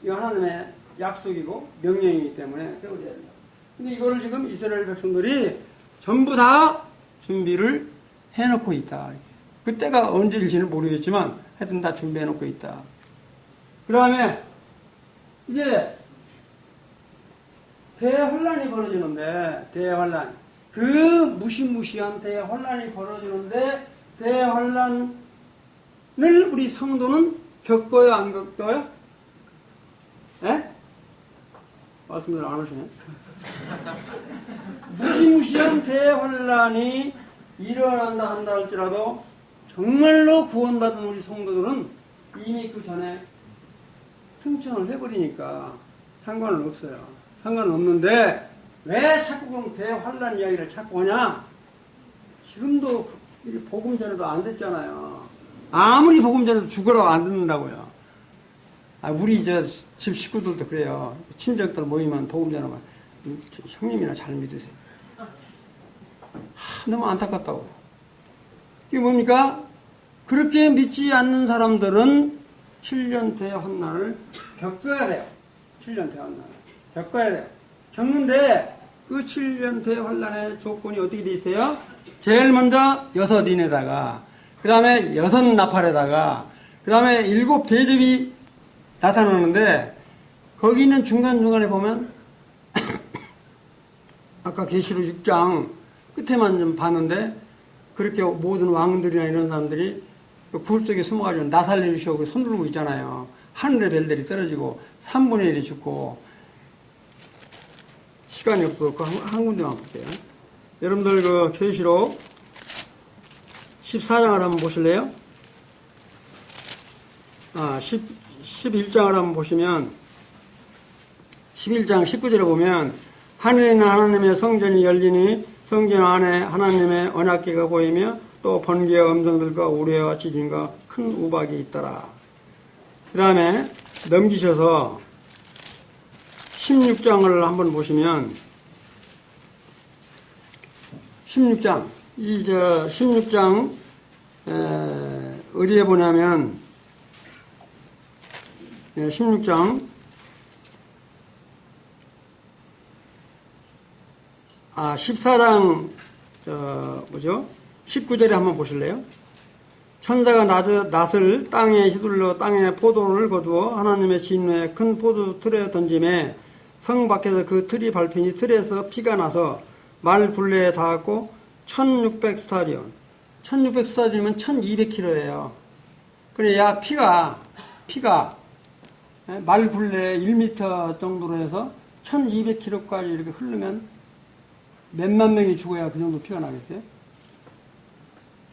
이거 하나님의 약속이고 명령이기 때문에 세워져야 된다. 근데 이거를 지금 이스라엘 백성들이 전부 다 준비를 해놓고 있다. 그때가 언제일지는 모르겠지만 하여튼 다 준비해놓고 있다. 그 다음에 이제 대환란이 벌어지는데 대환란 그 무시무시한 대환란이 벌어지는데 대환란을 우리 성도는 겪어요 안 겪어요? 예? 말씀을 안 하시네. 무시무시한 대환란이 일어난다 한다 할지라도 정말로 구원받은 우리 성도들은 이미 그 전에 승천을 해버리니까 상관은 없어요. 상관은 없는데 왜 자꾸 그럼 대환란 이야기를 자꾸 하냐? 지금도 복음 전에도 안 됐잖아요. 아무리 복음 전에도 죽으라고 안 듣는다고요. 우리 집 식구들도 그래요. 친척들 모이면 복음 전하면 형님이나 잘 믿으세요. 너무 안타깝다고. 이게 뭡니까? 그렇게 믿지 않는 사람들은 7년 대환난을 겪어야 돼요. 7년 대환난을 겪어야 돼요. 겪는데 그 7년 대환난의 조건이 어떻게 돼 있어요? 제일 먼저 6인에다가 그 다음에 6나팔에다가 그 다음에 7 대접이 나타나는데 거기 있는 중간중간에 보면 아까 계시록 6장 끝에만 좀 봤는데 그렇게 모든 왕들이나 이런 사람들이 굴 속에 숨어가지고 나 살려주시오 손 들고 있잖아요. 하늘의 별들이 떨어지고 3분의 1이 죽고 시간이 없어서 한 군데만 볼게요. 여러분들 그 계시록 14장을 한번 보실래요? 11장을 한번 보시면 11장 19절에 보면 하늘에는 하나님의 성전이 열리니 성전 안에 하나님의 언약궤가 보이며 또 번개와 음성들과 우레와 지진과 큰 우박이 있더라. 그 다음에 넘기셔서 16장을 한번 보시면 16장 16장 어디에 보냐면 16장 14장 19절에 한번 보실래요? 천사가 낫을 땅에 휘둘러 땅에 포도를 거두어 하나님의 진노에 큰 포도 틀에 던짐에 성 밖에서 그 틀이 밟히니 틀에서 피가 나서 말 굴레에 닿았고 1600스타디온 1600스타디온이면 1200km예요. 그래 약 피가 말 굴레 1m 정도로 해서 1200km까지 이렇게 흐르면 몇만 명이 죽어야 그 정도 피가 나겠어요?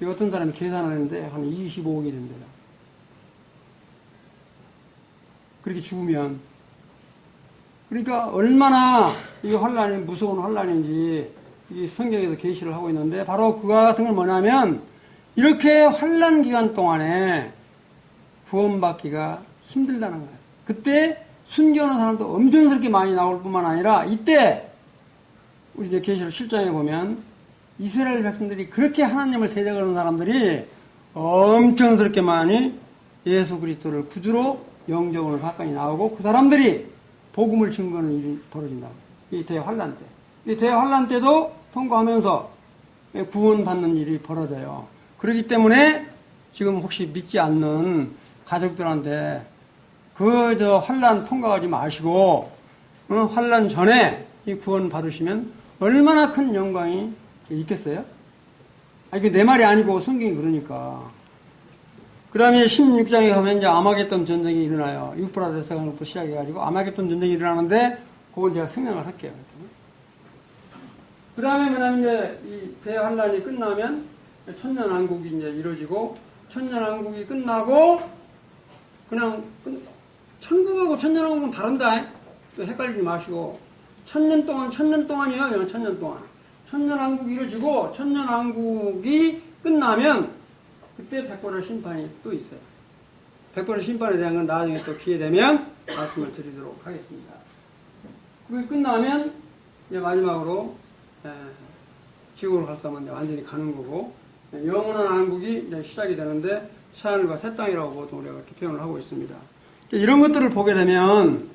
어떤 사람이 계산을 했는데 한 25억이 된대요. 그렇게 죽으면. 그러니까 얼마나 이 환란이 무서운 환란인지 이 성경에서 계시를 하고 있는데 바로 그와 같은 건 뭐냐면 이렇게 환란 기간 동안에 구원받기가 힘들다는 거예요. 그때 순교하는 사람도 엄청스럽게 많이 나올 뿐만 아니라 이때 우리 이제 계시록 7장에 보면 이스라엘 백성들이 그렇게 하나님을 대적하는 사람들이 엄청스럽게 많이 예수 그리스도를 구주로 영접하는 사건이 나오고 그 사람들이 복음을 증거하는 일이 벌어진다. 이 대환란 때. 이 대환란 때도 통과하면서 구원받는 일이 벌어져요. 그렇기 때문에 지금 혹시 믿지 않는 가족들한테 환란 통과하지 마시고 환란 전에 이 구원 받으시면 얼마나 큰 영광이 있겠어요? 이게 내 말이 아니고 성경이 그러니까. 그 다음에 16장에 가면 이제 아마겟돈 전쟁이 일어나요. 유프라데스강부터 시작해가지고 아마겟돈 전쟁이 일어나는데 그건 제가 설명을 할게요. 그 다음에 뭐냐면 이제 이 대환란이 끝나면 천년왕국이 이제 이루어지고 천년왕국이 끝나고 그냥 천국하고 천년왕국은 다른다. 헷갈리지 마시고 천년 동안이요. 그냥 천년 동안. 천년왕국이 이루어지고 천년왕국이 끝나면 그때 백벌의 심판이 또 있어요. 백벌의 심판에 대한 건 나중에 또 기회 되면 말씀을 드리도록 하겠습니다. 그게 끝나면 이제 마지막으로 지옥으로 갈 사람은 이제 완전히 가는 거고 영원한 왕국이 이제 시작이 되는데 새하늘과 새 땅이라고 보통 우리가 이렇게 표현을 하고 있습니다. 이런 것들을 보게 되면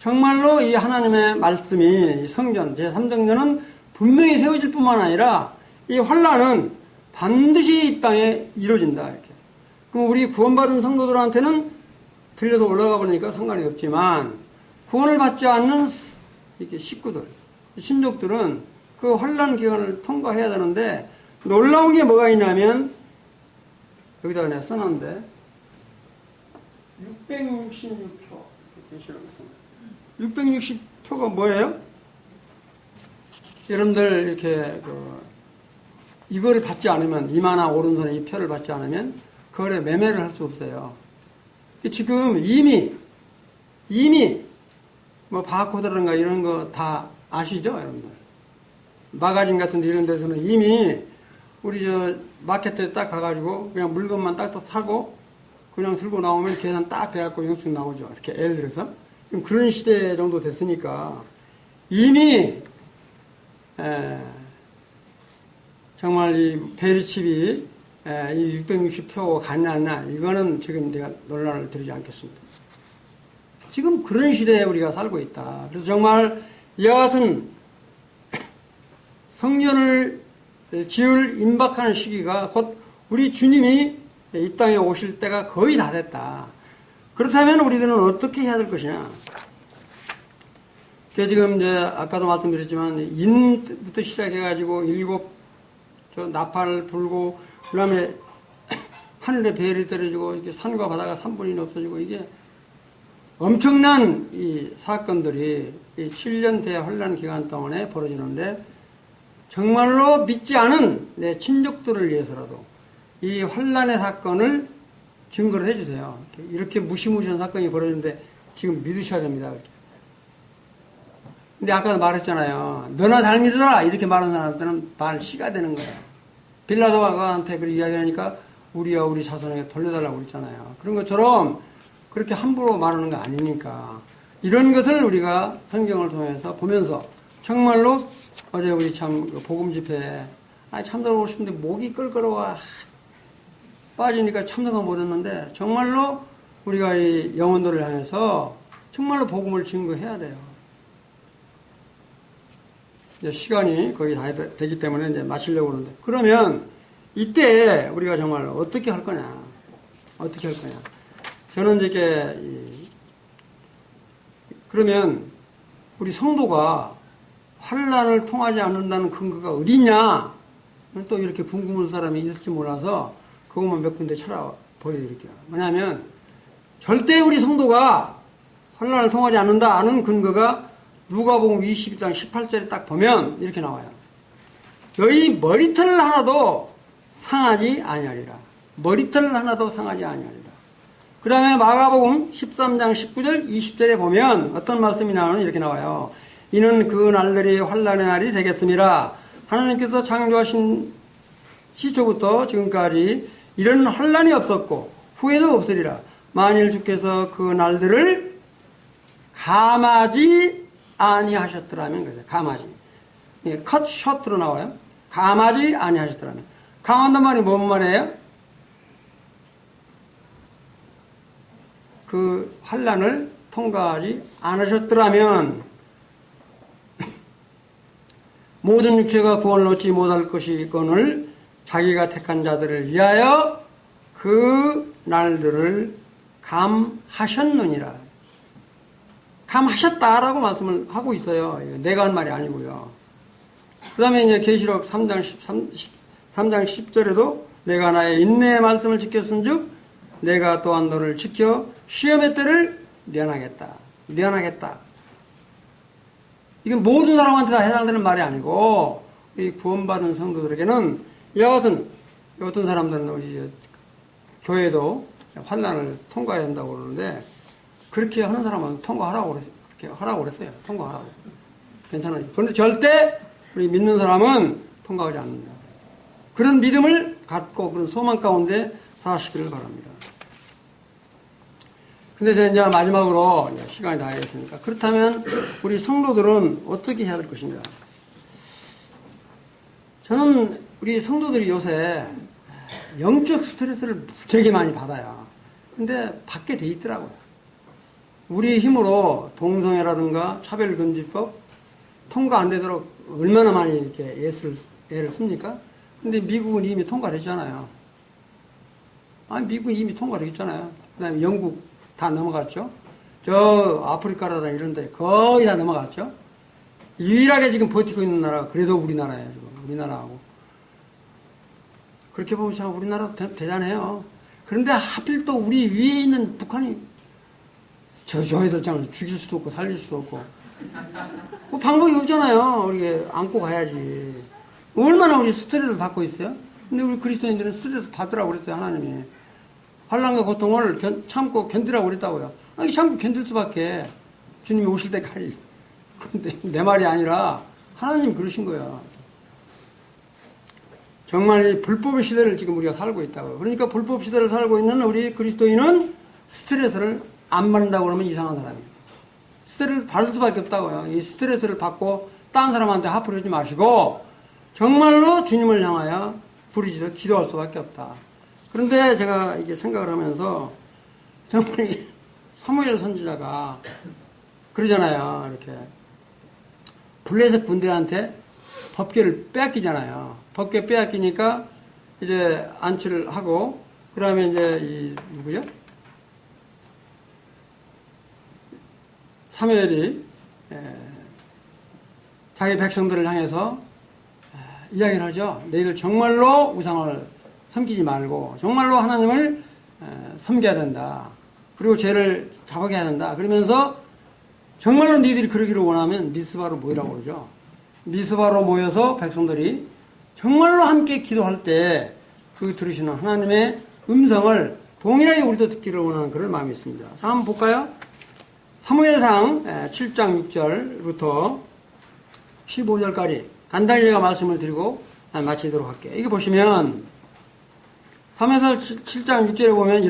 정말로 이 하나님의 말씀이 성전 제3정전은 분명히 세워질 뿐만 아니라 이 환란은 반드시 이 땅에 이루어진다. 이렇게. 그럼 우리 구원받은 성도들한테는 들려서 올라가 버리니까 상관이 없지만 구원을 받지 않는 이렇게 식구들, 신족들은 그 환란 기간을 통과해야 되는데 놀라운 게 뭐가 있냐면 여기다가 내가 써놨는데 666표 660표가 뭐예요? 여러분들 이렇게 이거를 받지 않으면 이마나 오른손에 이 표를 받지 않으면 거래 매매를 할 수 없어요. 지금 이미 뭐 바코드라든가 이런 거 다 아시죠, 여러분들? 마가진 같은 데 이런 데서는 이미 우리 마켓에 딱 가가지고 그냥 물건만 딱 사고 그냥 들고 나오면 계산 딱 돼갖고 영수증 나오죠. 이렇게 예를 들어서. 그런 시대 정도 됐으니까 이미 정말 이 베리칩이 이 660표 갔냐 안 냐 이거는 지금 내가 논란을 드리지 않겠습니다. 지금 그런 시대에 우리가 살고 있다. 그래서 정말 이와 같은 성전을 지을 임박하는 시기가 곧 우리 주님이 이 땅에 오실 때가 거의 다 됐다. 그렇다면 우리들은 어떻게 해야 될 것이냐? 지금 이제 아까도 말씀드렸지만 인부터 시작해가지고 7 나팔을 불고 그다음에 하늘에 별이 떨어지고 이렇게 산과 바다가 3분이 없어지고 이게 엄청난 이 사건들이 이 7년 대환란 기간 동안에 벌어지는데 정말로 믿지 않은 내 친족들을 위해서라도 이 환란의 사건을 증거를 해주세요. 이렇게 무시무시한 사건이 벌어지는데 지금 믿으셔야 됩니다. 근데 아까 말했잖아요. 너나 잘 믿어라 이렇게 말하는 사람들은 말 씨가 되는 거예요. 빌라도한테 그렇게 이야기하니까 우리야 우리 자손에게 돌려달라고 그랬잖아요. 그런 것처럼 그렇게 함부로 말하는 거 아니니까 이런 것을 우리가 성경을 통해서 보면서 정말로 어제 우리 참 복음 집회에 참석하고 싶은데 목이 껄끄러워 빠지니까 참석을 못했는데 정말로 우리가 이 영혼들을 향해서 정말로 복음을 증거해야 돼요. 이제 시간이 거의 다 되기 때문에 이제 마치려고 그러는데 그러면 이때 우리가 정말 어떻게 할 거냐? 어떻게 할 거냐? 저는 이렇게 그러면 우리 성도가 환란을 통하지 않는다는 근거가 어디냐? 또 이렇게 궁금한 사람이 있을지 몰라서 그것만 몇 군데 찾아 보여드릴게요. 뭐냐면 절대 우리 성도가 환란을 통하지 않는다는 근거가 누가복음 22장 18절에 딱 보면 이렇게 나와요. 너희 머리털 하나도 상하지 아니하리라. 머리털 하나도 상하지 아니하리라. 그 다음에 마가복음 13장 19절 20절에 보면 어떤 말씀이 나오는 이렇게 나와요. 이는 그 날들이 환란의 날이 되겠습니다. 하나님께서 창조하신 시초부터 지금까지 이런 환란이 없었고 후에도 없으리라. 만일 주께서 그 날들을 감하지 아니하셨더라면 그래요. 감하지. 컷 셔트로 나와요. 감하지 아니하셨더라면. 감한단 말이 뭔 말이에요? 그 환란을 통과하지 않으셨더라면 모든 육체가 구원을 얻지 못할 것이거늘 자기가 택한 자들을 위하여 그 날들을 감하셨느니라. 감하셨다라고 말씀을 하고 있어요. 내가 한 말이 아니고요. 그 다음에 이제 계시록 3장 10절에도 내가 나의 인내의 말씀을 지켰은즉 내가 또한 너를 지켜 시험의 때를 면하겠다. 면하겠다. 이건 모든 사람한테 다 해당되는 말이 아니고 이 구원받은 성도들에게는 이와 같은 사람들은 우리 교회도 환난을 통과해야 한다고 그러는데 그렇게 하는 사람은 통과하라고 그랬어요. 통과하라고. 괜찮아요. 그런데 절대 우리 믿는 사람은 통과하지 않는다. 그런 믿음을 갖고 그런 소망 가운데 사시기를 바랍니다. 근데 저는 이제 마지막으로 시간이 다 되겠으니까 그렇다면 우리 성도들은 어떻게 해야 될 것인가? 저는 우리 성도들이 요새 영적 스트레스를 되게 많이 받아요. 근데 받게 돼 있더라고요. 우리의 힘으로 동성애라든가 차별금지법 통과 안 되도록 얼마나 많이 이렇게 애를 씁니까? 근데 미국은 이미 통과됐잖아요. 아니, 미국은 이미 통과됐잖아요. 그 다음에 영국 다 넘어갔죠. 저 아프리카라든가 이런 데 거의 다 넘어갔죠. 유일하게 지금 버티고 있는 나라가 그래도 우리나라예요. 지금. 우리나라하고. 그렇게 보면 참 우리나라도 대단해요. 그런데 하필 또 우리 위에 있는 북한이 저희들 참 죽일 수도 없고 살릴 수도 없고 뭐 방법이 없잖아요. 우리 안고 가야지. 얼마나 우리 스트레스를 받고 있어요? 근데 우리 그리스도인들은 스트레스 받으라고 그랬어요. 하나님이. 환난과 고통을 참고 견디라고 그랬다고요. 아니, 참고 견딜 수밖에. 주님이 오실 때까지. 근데 내 말이 아니라 하나님이 그러신 거예요. 정말 이 불법의 시대를 지금 우리가 살고 있다고요. 그러니까 불법 시대를 살고 있는 우리 그리스도인은 스트레스를 안 받는다고 그러면 이상한 사람이에요. 스트레스를 받을 수밖에 없다고요. 이 스트레스를 받고 딴 사람한테 화풀이하지 마시고 정말로 주님을 향하여 부르짖어 기도할 수밖에 없다. 그런데 제가 이게 생각을 하면서 정말 사무엘 선지자가 그러잖아요. 이렇게 블레셋 군대한테 법궤를 빼앗기잖아요. 법궤 빼앗기니까 이제 안치를 하고 그 다음에 이제 누구죠? 사무엘이 자기 백성들을 향해서 이야기를 하죠. 너희들 정말로 우상을 섬기지 말고 정말로 하나님을 섬겨야 된다. 그리고 죄를 잡아게 해야 된다. 그러면서 정말로 니들이 그러기를 원하면 미스바로 모이라고 그러죠. 미스바로 모여서 백성들이 정말로 함께 기도할 때 그 들으시는 하나님의 음성을 동일하게 우리도 듣기를 원하는 그런 마음이 있습니다. 자, 한번 볼까요? 사무엘상 7장 6절부터 15절까지 간단히 제가 말씀을 드리고 마치도록 할게요. 이게 보시면 사무엘상 7장 6절에 보면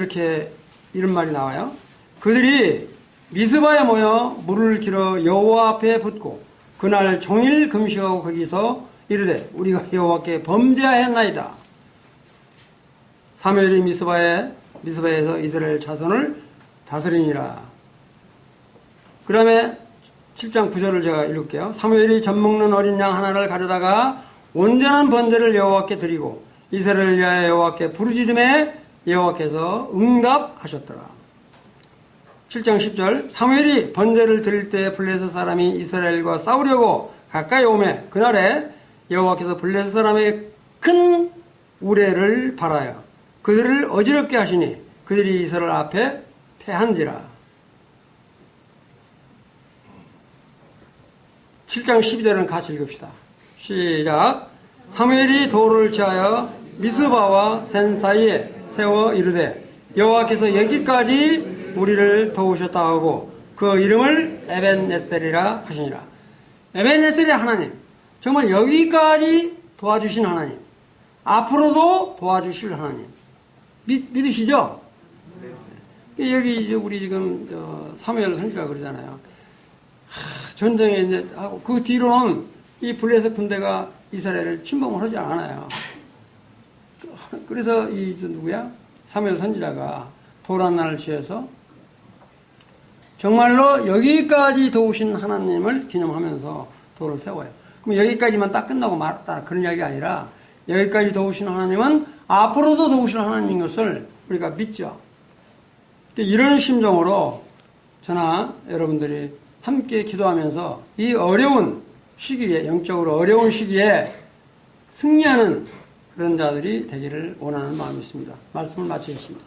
이런 말이 나와요. 그들이 미스바에 모여 물을 길어 여호와 앞에 붓고 그날 종일 금식하고 거기서 이르되 우리가 여호와께 범죄하였나이다. 사무엘이 미스바에서 이스라엘 자손을 다스리니라. 그 다음에 7장 9절을 제가 읽을게요. 사무엘이 젖 먹는 어린 양 하나를 가져다가 온전한 번제를 여호와께 드리고 이스라엘을 위하여 여호와께 부르짖음에 여호와께서 응답하셨더라. 7장 10절 사무엘이 번제를 드릴 때 블레셋 사람이 이스라엘과 싸우려고 가까이 오매 그날에 여호와께서 블레셋 사람에게 큰 우레를 발하여 그들을 어지럽게 하시니 그들이 이스라엘 앞에 패한지라. 7장 12절은 같이 읽읍시다. 시작. 사무엘이 도를 취하여 미스바와 센 사이에 세워 이르되 여호와께서 여기까지 우리를 도우셨다 하고 그 이름을 에벤네셀이라 하시니라. 에벤네셀의 하나님, 정말 여기까지 도와주신 하나님, 앞으로도 도와주실 하나님 믿으시죠? 여기 우리 지금 사무엘 선지자가 그러잖아요. 전쟁에 이제 하고 그 뒤로는 이 블레셋 군대가 이스라엘을 침범을 하지 않아요. 그래서 누구야? 사무엘 선지자가 도란 날을 취해서 정말로 여기까지 도우신 하나님을 기념하면서 도를 세워요. 그럼 여기까지만 딱 끝나고 말았다 그런 이야기가 아니라 여기까지 도우신 하나님은 앞으로도 도우실 하나님인 것을 우리가 믿죠. 이런 심정으로 저나 여러분들이 함께 기도하면서 이 어려운 시기에, 영적으로 어려운 시기에 승리하는 그런 자들이 되기를 원하는 마음이 있습니다. 말씀을 마치겠습니다.